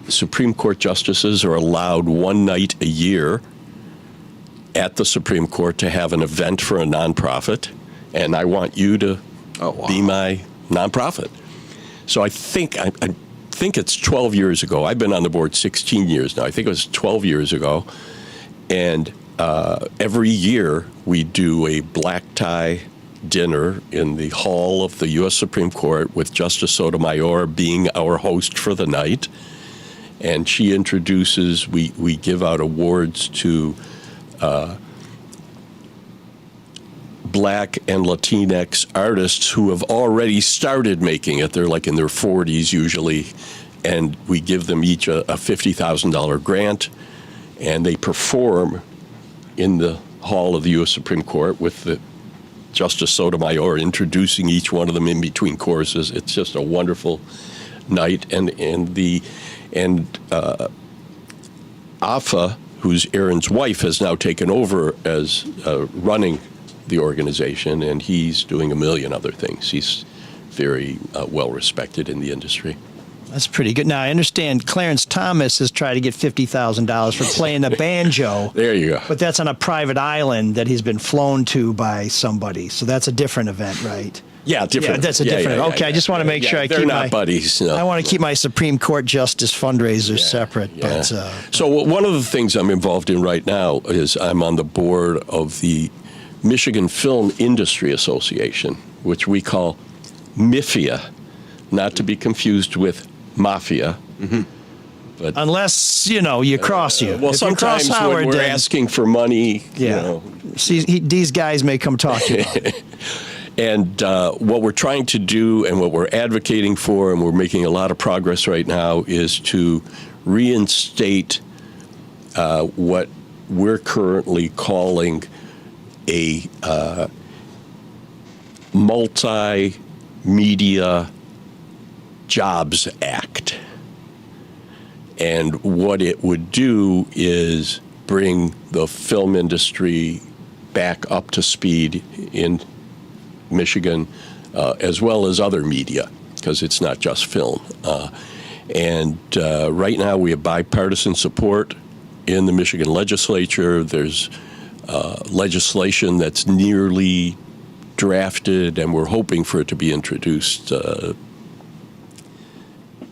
I: Supreme Court justices are allowed one night a year at the Supreme Court to have an event for a nonprofit, and I want you to be my nonprofit. So I think it's 12 years ago. I've been on the board 16 years now. I think it was 12 years ago, and every year we do a black tie dinner in the hall of the U.S. Supreme Court with Justice Sotomayor being our host for the night. And she introduces, we give out awards to Black and Latinx artists who have already started making it. They're like in their 40s usually. And we give them each a $50,000 grant. And they perform in the hall of the U.S. Supreme Court with the Justice Sotomayor introducing each one of them in between courses. It's just a wonderful night. And Afa, who's Aaron's wife, has now taken over as running the organization, and he's doing a million other things. He's very well respected in the industry.
C: That's pretty good. Now, I understand Clarence Thomas has tried to get $50,000 for playing the banjo.
I: There you go.
C: But that's on a private island that he's been flown to by somebody. So that's a different event, right?
I: Yeah, different.
C: Yeah, that's a different. Okay, I just want to make sure I
I: they're
C: keep
I: not buddies. No.
C: I want to keep my Supreme Court justice fundraisers separate.
I: Yeah.
C: But
I: so one of the things I'm involved in right now is I'm on the board of the Michigan Film Industry Association, which we call MIFIA, not to be confused with Mafia. Mm-hmm. But
C: unless you cross you.
I: well,
C: If you cross
I: sometimes
C: Howard,
I: when we're
C: then-
I: asking for money,
C: See, these guys may come talk to you.
I: And what we're trying to do and what we're advocating for, and we're making a lot of progress right now, is to reinstate what we're currently calling a multimedia Jobs Act. And what it would do is bring the film industry back up to speed in Michigan, as well as other media, because it's not just film. And right now we have bipartisan support in the Michigan legislature. There's legislation that's nearly drafted, and we're hoping for it to be introduced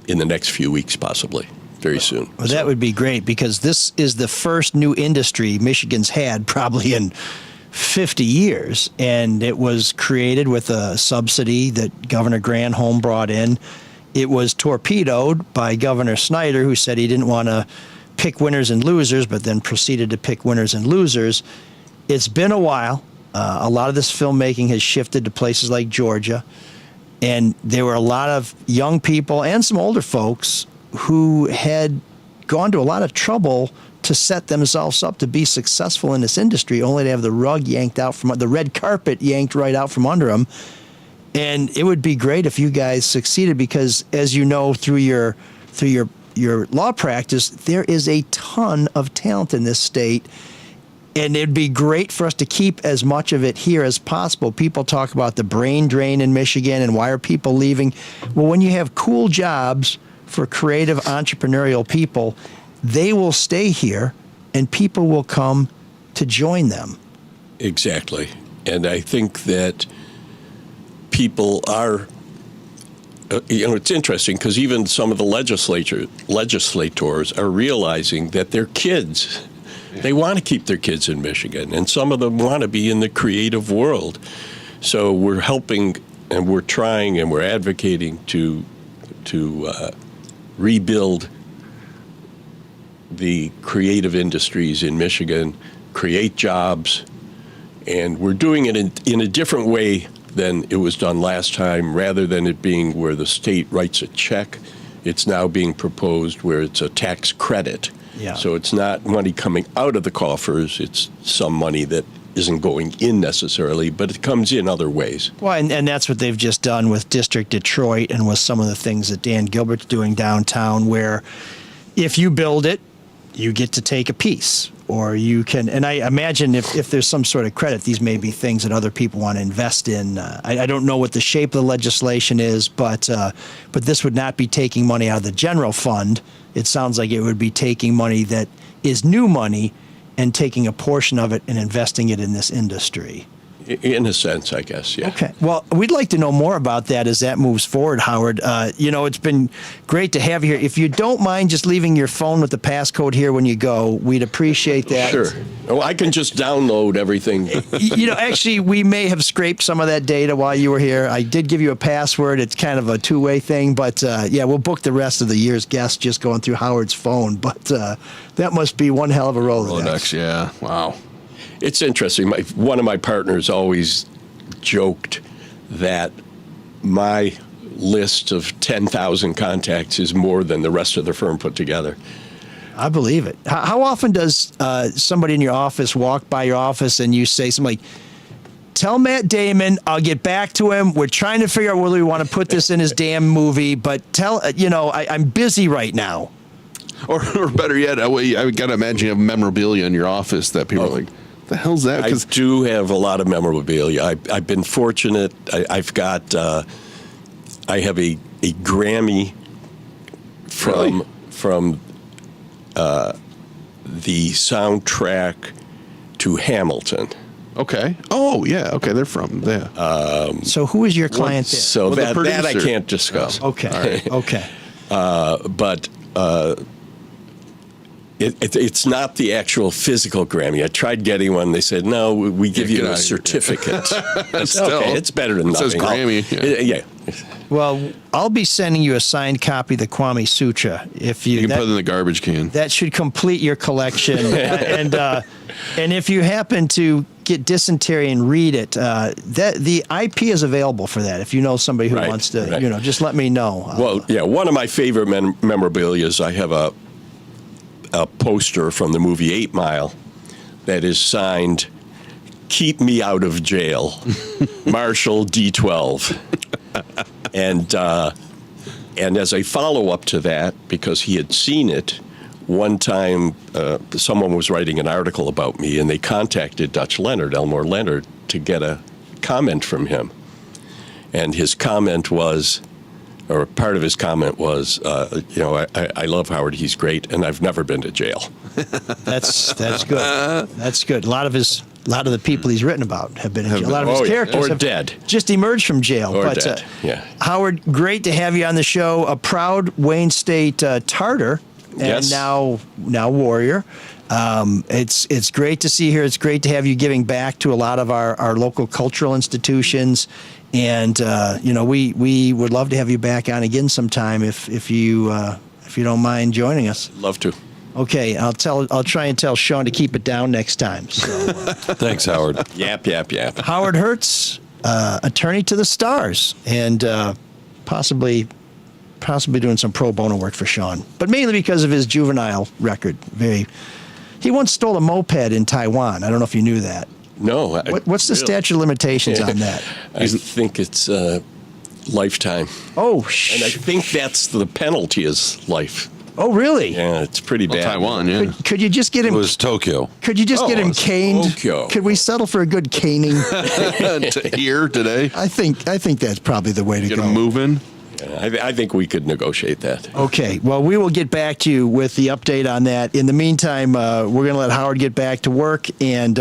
I: in the next few weeks, possibly. Very soon.
C: Well, that would be great, because this is the first new industry Michigan's had probably in 50 years, and it was created with a subsidy that Governor Granholm brought in. It was torpedoed by Governor Snyder, who said he didn't want to pick winners and losers, but then proceeded to pick winners and losers. It's been a while. A lot of this filmmaking has shifted to places like Georgia, and there were a lot of young people and some older folks who had gone to a lot of trouble to set themselves up to be successful in this industry, only to have the rug yanked out from the red carpet yanked right out from under them. And it would be great if you guys succeeded, because, as you know, through your law practice, there is a ton of talent in this state. And it'd be great for us to keep as much of it here as possible. People talk about the brain drain in Michigan and why are people leaving. Well, when you have cool jobs for creative entrepreneurial people, they will stay here and people will come to join them.
I: Exactly. And I think that people are, it's interesting because even some of the legislators are realizing that their kids, they want to keep their kids in Michigan, and some of them want to be in the creative world. So we're helping, and we're trying, and we're advocating to rebuild the creative industries in Michigan, create jobs, and we're doing it in a different way than it was done last time. Rather than it being where the state writes a check, it's now being proposed where it's a tax credit.
C: Yeah.
I: So it's not money coming out of the coffers, it's some money that isn't going in necessarily, but it comes in other ways.
C: Well, and that's what they've just done with District Detroit and with some of the things that Dan Gilbert's doing downtown, where if you build it, you get to take a piece. Or you can, and I imagine if there's some sort of credit, these may be things that other people want to invest in. I don't know what the shape of the legislation is, but this would not be taking money out of the general fund. It sounds like it would be taking money that is new money and taking a portion of it and investing it in this industry.
I: In a sense, I guess, yeah.
C: Okay. Well, we'd like to know more about that as that moves forward, Howard. It's been great to have you here. If you don't mind just leaving your phone with the passcode here when you go, we'd appreciate that.
I: Sure. Well, I can just download everything.
C: Actually, we may have scraped some of that data while you were here. I did give you a password. It's kind of a two-way thing, but we'll book the rest of the year's guests just going through Howard's phone. But that must be one hell of a Rolodex.
G: Yeah. Wow.
I: It's interesting. One of my partners always joked that my list of 10,000 contacts is more than the rest of the firm put together.
C: I believe it. How often does somebody in your office walk by your office and you say something like, tell Matt Damon, I'll get back to him. We're trying to figure out whether we want to put this in his damn movie, but I'm busy right now.
G: Or better yet, I got to imagine you have memorabilia in your office that people are like, the hell's that?
I: I do have a lot of memorabilia. I've been fortunate. I have a Grammy from the soundtrack to Hamilton.
G: Okay. Oh, yeah. Okay, they're from there.
C: So who is your client there?
I: So
G: Well,
I: that I can't discuss.
C: Okay.
G: All right.
C: Okay.
I: But It's not the actual physical Grammy. I tried getting one. They said, no, we give you a certificate.
G: Still,
I: okay, it's better than nothing.
G: It says Grammy.
I: Yeah.
C: Well, I'll be sending you a signed copy of the Kwame Sutra. If
G: You can put it in the garbage can.
C: that should complete your collection. And if you happen to get dysentery and read it, the IP is available for that. If you know somebody who wants to, just let me know.
I: Well, yeah, one of my favorite memorabilia is I have a poster from the movie 8 Mile that is signed, "Keep Me Out of Jail, Marshall D12." And as a follow-up to that, because he had seen it, one time someone was writing an article about me, and they contacted Dutch Leonard, Elmore Leonard, to get a comment from him. And his comment was, or part of his comment was, I love Howard, he's great, and I've never been to jail.
C: That's good. That's good. A lot of the people he's written about have been in jail. A lot of his characters have
I: dead.
C: Just emerged from jail.
I: Or dead. Yeah.
C: Howard, great to have you on the show. A proud Wayne State Tartar, and
I: Yes.
C: now Warrior. It's great to see you here. It's great to have you giving back to a lot of our local cultural institutions. And we would love to have you back on again sometime if you don't mind joining us.
I: Love to.
C: Okay, I'll try and tell Sean to keep it down next time. So,
H: Thanks, Howard.
I: Yap.
C: Howard Hertz, attorney to the stars, and possibly doing some pro bono work for Sean, but mainly because of his juvenile record. He once stole a moped in Taiwan. I don't know if you knew that.
I: No.
C: What's the statute of limitations on that?
I: I think it's lifetime.
C: Oh,
I: And I think that's the penalty is life.
C: Oh, really?
I: Yeah, it's pretty bad.
G: Taiwan, yeah.
C: Could you just get
H: It
C: him?
H: was Tokyo.
C: Could you just get him
I: it's
C: caned?
I: Tokyo.
C: Could we settle for a good caning?
G: Here today.
C: I think that's probably the way to
G: Get
C: go.
G: them moving.
I: I think we could negotiate that.
C: Okay. Well, we will get back to you with the update on that. In the meantime, we're going to let Howard get back to work. And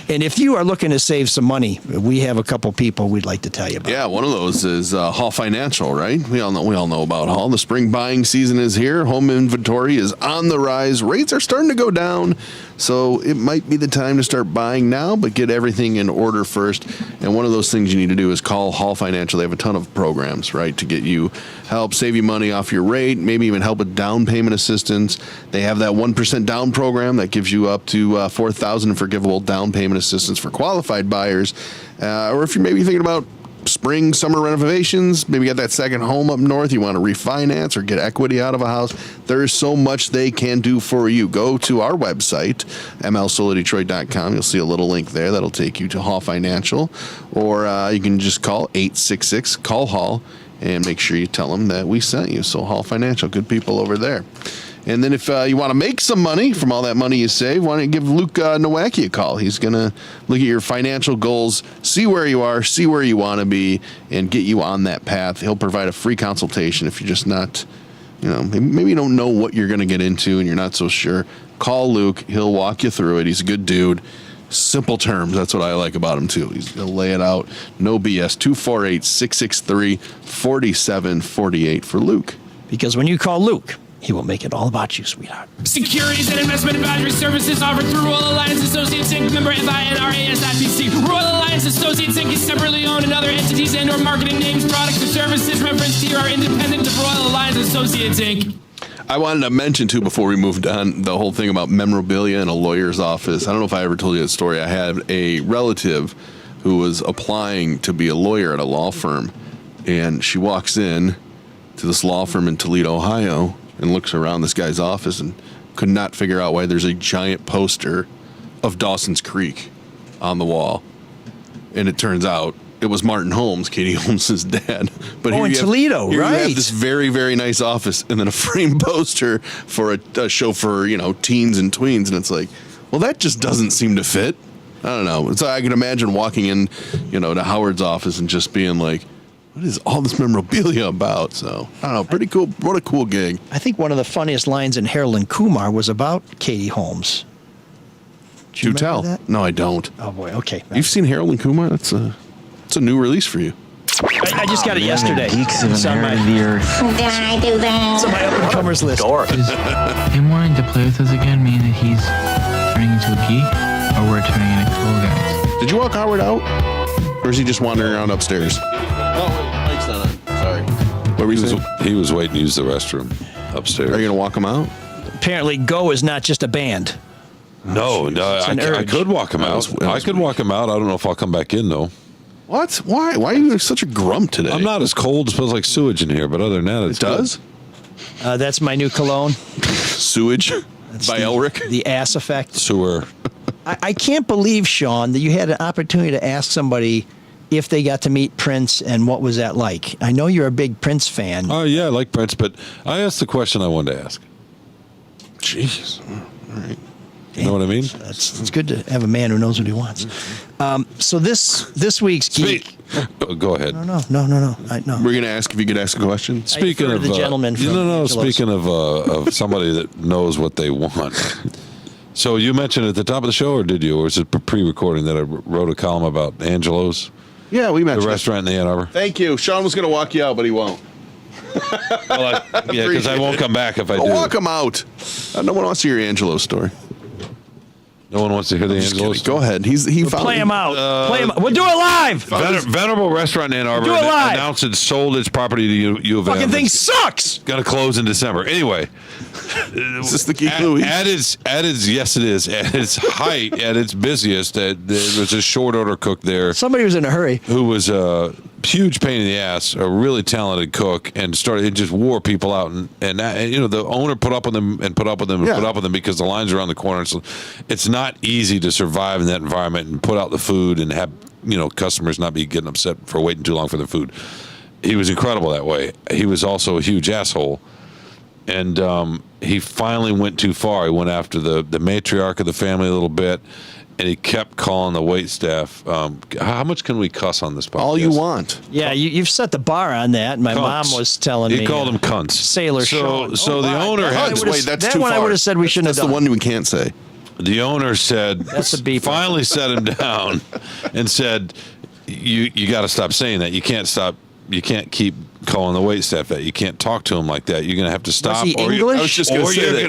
C: if you are looking to save some money, we have a couple people we'd like to tell you about.
G: Yeah, one of those is Hall Financial, right? We all know about Hall. The spring buying season is here. Home inventory is on the rise. Rates are starting to go down. So it might be the time to start buying now, but get everything in order first. And one of those things you need to do is call Hall Financial. They have a ton of programs, right, to get you help save you money off your rate, maybe even help with down payment assistance. They have that 1% down program that gives you up to $4,000 in forgivable down payment assistance for qualified buyers. Or if you're maybe thinking about spring, summer renovations, maybe you got that second home up north, you want to refinance or get equity out of a house, there is so much they can do for you. Go to our website, mlsolodetroit.com. You'll see a little link there that'll take you to Hall Financial, or you can just call 866-CALL-HALL and make sure you tell them that we sent you. So Hall Financial, good people over there. And then if you want to make some money from all that money you save, why don't you give Luke Nowacki a call? He's going to look at your financial goals, see where you are, see where you want to be, and get you on that path. He'll provide a free consultation if you're just not, maybe you don't know what you're going to get into and you're not so sure. Call Luke. He'll walk you through it. He's a good dude. Simple terms. That's what I like about him, too. He'll lay it out. No BS. 248-663-4748 for Luke.
C: Because when you call Luke, he will make it all about you, sweetheart.
D: Securities and investment advisory services offered through Royal Alliance Associates Inc. Member FINRA/SIPC. Royal Alliance Associates Inc. is separately owned, and other entities and/or marketing names, products, or services referenced here are independent of Royal Alliance Associates Inc.
G: I wanted to mention, too, before we moved on, the whole thing about memorabilia in a lawyer's office. I don't know if I ever told you that story. I had a relative who was applying to be a lawyer at a law firm, and she walks in to this law firm in Toledo, Ohio, and looks around this guy's office and could not figure out why there's a giant poster of Dawson's Creek on the wall. And it turns out it was Martin Holmes, Katie Holmes' dad. But
C: in Toledo,
G: here
C: right.
G: You have this very, very nice office and then a framed poster for a show for, teens and tweens. And it's like, well, that just doesn't seem to fit. I don't know. So I can imagine walking in, to Howard's office and just being like, what is all this memorabilia about? So, I don't know. Pretty cool. What a cool gig.
C: I think one of the funniest lines in Harold and Kumar was about Katie Holmes.
G: Do tell.
C: That?
G: No, I don't.
C: Oh, boy. Okay.
G: You've seen Harold and Kumar? It's a new release for you.
C: I just got it yesterday.
J: Geeks have
C: It's on my,
J: inherited the earth.
E: Did I do that?
C: it's on my up-and-comers list.
J: Does him wanting to play with us again mean that he's turning into a geek, or we're turning into cool guys?
G: Did you walk Howard out? Or is he just wandering around upstairs? Oh, wait, mic's not on. Sorry. What were you saying?
H: He was waiting to use the restroom upstairs.
G: Are you going to walk him out?
C: Apparently, Go is not just a band.
H: No, I could walk him out. I could walk him out. I don't know if I'll come back in, though.
G: What? Why? Why are you such a grump today?
H: I'm not as cold. It smells like sewage in here, but other than that,
G: It does?
C: That's my new cologne.
G: Sewage by Elric?
C: The ass effect.
H: Sewer.
C: I can't believe, Sean, that you had an opportunity to ask somebody if they got to meet Prince and what was that like. I know you're a big Prince fan.
H: Oh, yeah, I like Prince, but I asked the question I wanted to ask.
G: Jeez. All right.
H: You know what I mean?
C: It's good to have a man who knows what he wants. So this week's geek.
H: Go ahead.
C: No.
G: We're going to ask if you could ask a question.
H: Speaking of
C: the gentleman from
H: no.
C: Angelo's.
H: Speaking of somebody that knows what they want. So you mentioned at the top of the show, or did you? Or was it pre-recording that I wrote a column about Angelo's,
G: Yeah, we mentioned
H: the restaurant in the Ann Arbor?
G: Thank you. Sean was going to walk you out, but he won't.
H: Well, yeah, because I won't come back if I do.
G: Walk him out. No one wants to hear Angelo's story.
H: No one wants to hear the Angelo's.
G: Go ahead. He
C: Play him out. Play him out. We'll do it live.
H: Venerable restaurant in Ann Arbor
C: Do it live.
H: announced it sold its property to U of M.
C: Fucking thing sucks.
H: Going to close in December. Anyway,
G: Is this the Geek Louie?
H: Yes, it is. At its height, at its busiest, there was a short order cook there
C: Somebody was in a hurry.
H: who was a huge pain in the ass, a really talented cook, and it just wore people out. And the owner put up with them and put up with them and
G: Yeah.
H: put up with them because the lines are around the corner. So it's not easy to survive in that environment and put out the food and have customers not be getting upset for waiting too long for their food. He was incredible that way. He was also a huge asshole. And he finally went too far. He went after the matriarch of the family a little bit, and he kept calling the wait staff. How much can we cuss on this podcast?
G: All you want.
C: Yeah, you've set the bar on that. My
H: Cunts.
C: mom was telling me.
H: He called them cunts.
C: Sailor Sean.
H: So the owner had
G: That's
C: that
G: too
C: one
G: far.
C: I would have said we shouldn't have
G: That's
C: done.
G: the one we can't say.
H: the owner said
C: That's a beeper.
H: finally set him down and said, "You got to stop saying that. You can't stop. You can't keep calling the wait staff that. You can't talk to him like that. You're gonna have to stop.
C: Was he
H: or
C: English?
G: I was just gonna say that.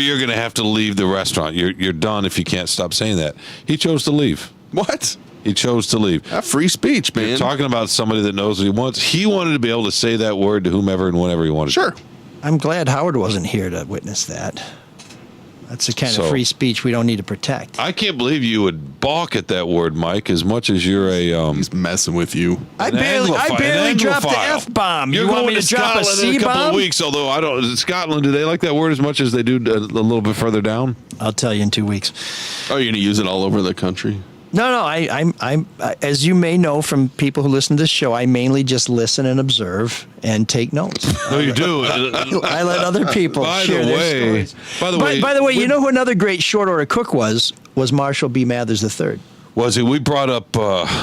H: You're gonna have to leave the restaurant. You're done if you can't stop saying that." He chose to leave.
G: What?
H: He chose to leave.
G: Free speech, man.
H: You're talking about somebody that knows what he wants. He wanted to be able to say that word to whomever and whenever he wanted.
G: Sure.
C: I'm glad Howard wasn't here to witness that. That's the kind of free speech we don't need to protect.
H: I can't believe you would balk at that word, Mike, as much as you're a...
G: He's messing with you.
C: I barely dropped the F-bomb.
H: You're
C: You want
H: going
C: me
H: to
C: to drop a
H: Scotland in a couple of
C: C-bomb?
H: weeks, although I don't... Scotland, do they like that word as much as they do a little bit further down?
C: I'll tell you in 2 weeks.
G: Oh, you're going to use it all over the country?
C: No, I'm as you may know from people who listen to this show, I mainly just listen and observe and take notes.
H: No, you do.
C: I let other people share their stories. By the way, you know who another great short order cook was Marshall B. Mathers III.
H: Was he? We brought up.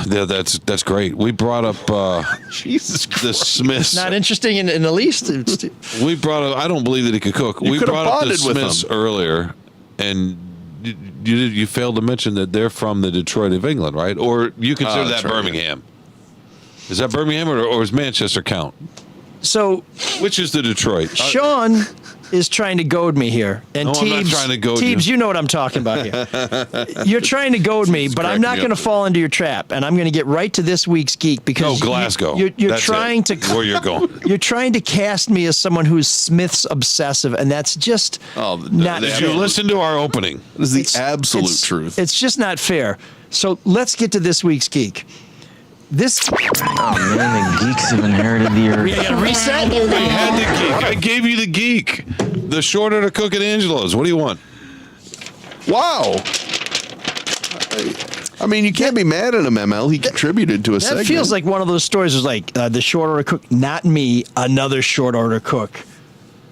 H: That's great. We brought up.
G: Jesus Christ.
H: The Smiths.
C: Not interesting in the least.
H: We brought up. I don't believe that he could cook.
G: You
H: We
G: could have
H: brought up the
G: bonded with
H: Smiths
G: him.
H: earlier, and you failed to mention that they're from the Detroit of England, right? Or you consider that
G: that's right,
H: Birmingham? Is that Birmingham or is Manchester count?
C: So
H: Which is the Detroit?
C: Sean is trying to goad me here, and
H: No, I'm not trying to goad
C: Teebs,
H: you.
C: you know what I'm talking about here. You're trying to goad me, but I'm
G: cracking
C: not
G: me
C: going to
G: up.
C: fall into your trap, and I'm going to get right to this week's geek because
H: No, Glasgow.
C: You're
H: That's
C: trying
H: it.
C: to
H: Where you're going.
C: You're trying to cast me as someone who's Smith's obsessive, and that's just not
H: Did
C: fair.
H: you listen to our opening?
G: This is the absolute truth.
C: It's just not fair. So let's get to this week's geek. This
J: Oh man, the geeks have inherited the earth.
C: we got to reset.
H: We had the geek. I gave you the geek. The short order cook at Angelo's. What do you want?
G: Wow. I mean, you can't be mad at him, ML. He contributed to a
C: That
G: segment.
C: feels like one of those stories. Was like the short order cook, not me, another short order cook.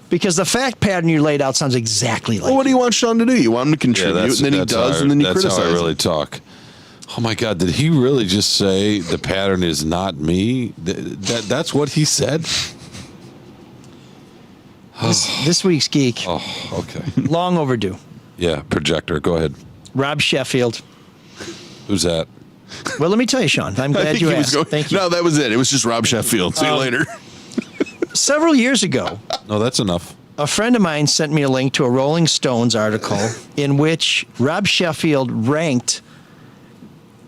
C: Because the fact pattern you laid out sounds exactly like.
G: Well, what do you want Sean to do? You want him to contribute, and then he
H: that's
G: does,
H: how
G: and then you
H: that's
G: criticize
H: how I really
G: him.
H: talk. Oh my God! Did he really just say the pattern is not me? That's what he said.
C: This week's geek,
H: Oh, okay.
C: long overdue.
H: Yeah, projector. Go ahead.
C: Rob Sheffield,
H: Who's that?
C: Well, let me tell you, Sean. I'm glad you asked. Thank you.
G: No, that was it. It was just Rob Sheffield. See you later.
C: Several years ago,
H: No, that's enough.
C: a friend of mine sent me a link to a Rolling Stones article in which Rob Sheffield ranked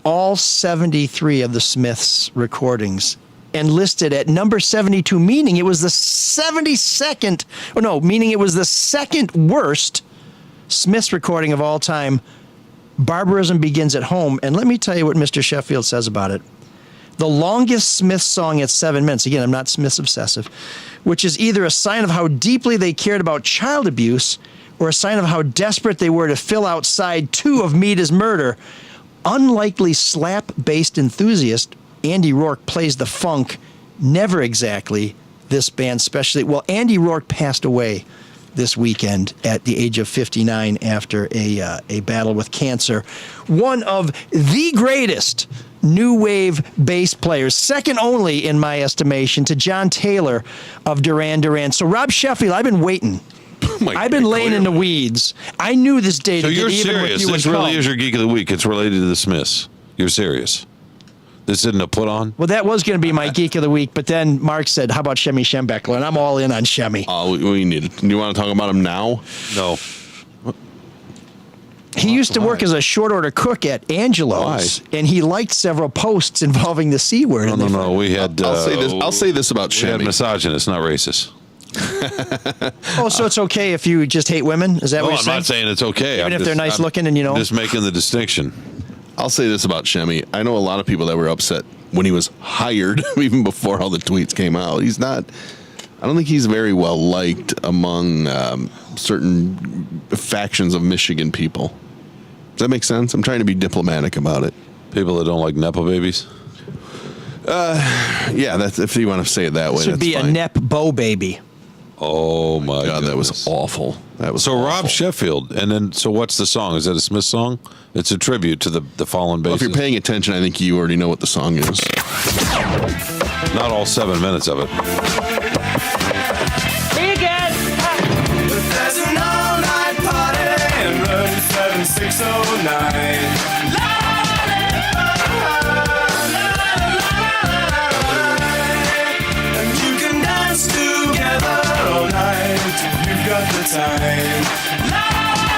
C: all 73 of the Smiths' recordings and listed at number 72, meaning it was the 72nd, meaning it was the second worst Smiths recording of all time. Barbarism Begins at Home. And let me tell you what Mr. Sheffield says about it. The longest Smiths song at 7 minutes, again, I'm not Smiths obsessive, which is either a sign of how deeply they cared about child abuse or a sign of how desperate they were to fill out side 2 of Meet His Murder. Unlikely slap-based enthusiast Andy Rourke plays the funk. Never exactly this band specially. Well, Andy Rourke passed away this weekend at the age of 59 after a battle with cancer. One of the greatest new wave bass players, second only in my estimation to John Taylor of Duran Duran. So Rob Sheffield, I've been waiting. I've been laying in the weeds. I knew this day
H: So
C: to
H: you're
C: get even with
H: serious.
C: you
H: This
C: would
H: really
C: come.
H: is your Geek of the Week. It's related to the Smiths. You're serious. This isn't a put on?
C: Well, that was going to be my Geek of the Week, but then Mark said, how about Shemmy Schembeckler? And I'm all in on Shemmy.
G: Oh, we need it. Do you want to talk about him now?
H: No.
C: He used to work as a short order cook at Angelo's, and he liked several posts involving the C word.
H: No. We had.
G: I'll say this about
H: We had
G: Shemmy.
H: misogynist, not racist.
C: Oh, so it's okay if you just hate women? Is that
H: No,
C: what you're
H: I'm
C: saying?
H: not saying it's okay.
C: Even
H: I'm
C: if they're nice looking and you know.
H: Just making the distinction.
G: I'll say this about Shemmy. I know a lot of people that were upset when he was hired, even before all the tweets came out. He's not. I don't think he's very well liked among certain factions of Michigan people. Does that make sense? I'm trying to be diplomatic about it.
H: People that don't like Nepo babies?
G: Yeah, that's if you want to say it that way.
C: This would
G: that's
C: be
G: fine.
C: a Nep Bo baby.
H: Oh, my
G: God, that was
H: goodness.
G: awful. That was
H: So
G: awful.
H: Rob Sheffield, and then, so what's the song? Is that a Smith song? It's a tribute to the fallen
G: Well,
H: bassist.
G: if you're paying attention, I think you already know what the song is.
H: Not all 7 minutes of it.
K: There's an all-night party in room 7609. And you can dance together all night if you've got the time.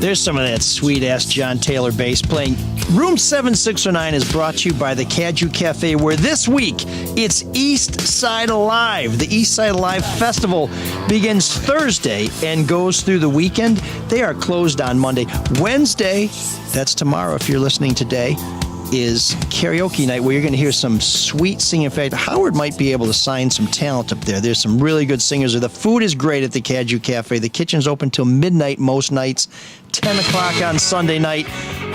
C: There's some of that sweet-ass John Taylor bass playing. Room 7609 is brought to you by the Caju Cafe, where this week it's East Side Alive. The East Side Alive Festival begins Thursday and goes through the weekend. They are closed on Monday. Wednesday, that's tomorrow if you're listening today, is karaoke night where you're going to hear some sweet singing. In fact, Howard might be able to sign some talent up there. There's some really good singers there. The food is great at the Caju Cafe. The kitchen's open till midnight most nights, 10 o'clock on Sunday night.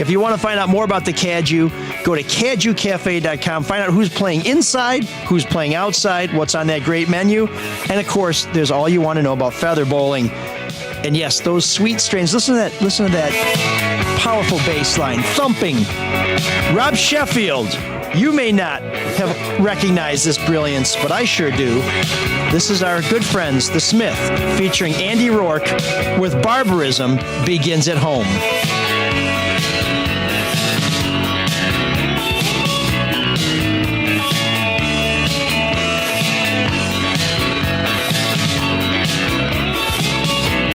C: If you want to find out more about the Caju, go to cajucafe.com. Find out who's playing inside, who's playing outside, what's on that great menu. And, of course, there's all you want to know about feather bowling. And, yes, those sweet strains. Listen to that powerful bass line, thumping. Rob Sheffield, you may not have recognized this brilliance, but I sure do. This is our good friends, The Smith, featuring Andy Rourke with Barbarism Begins at Home.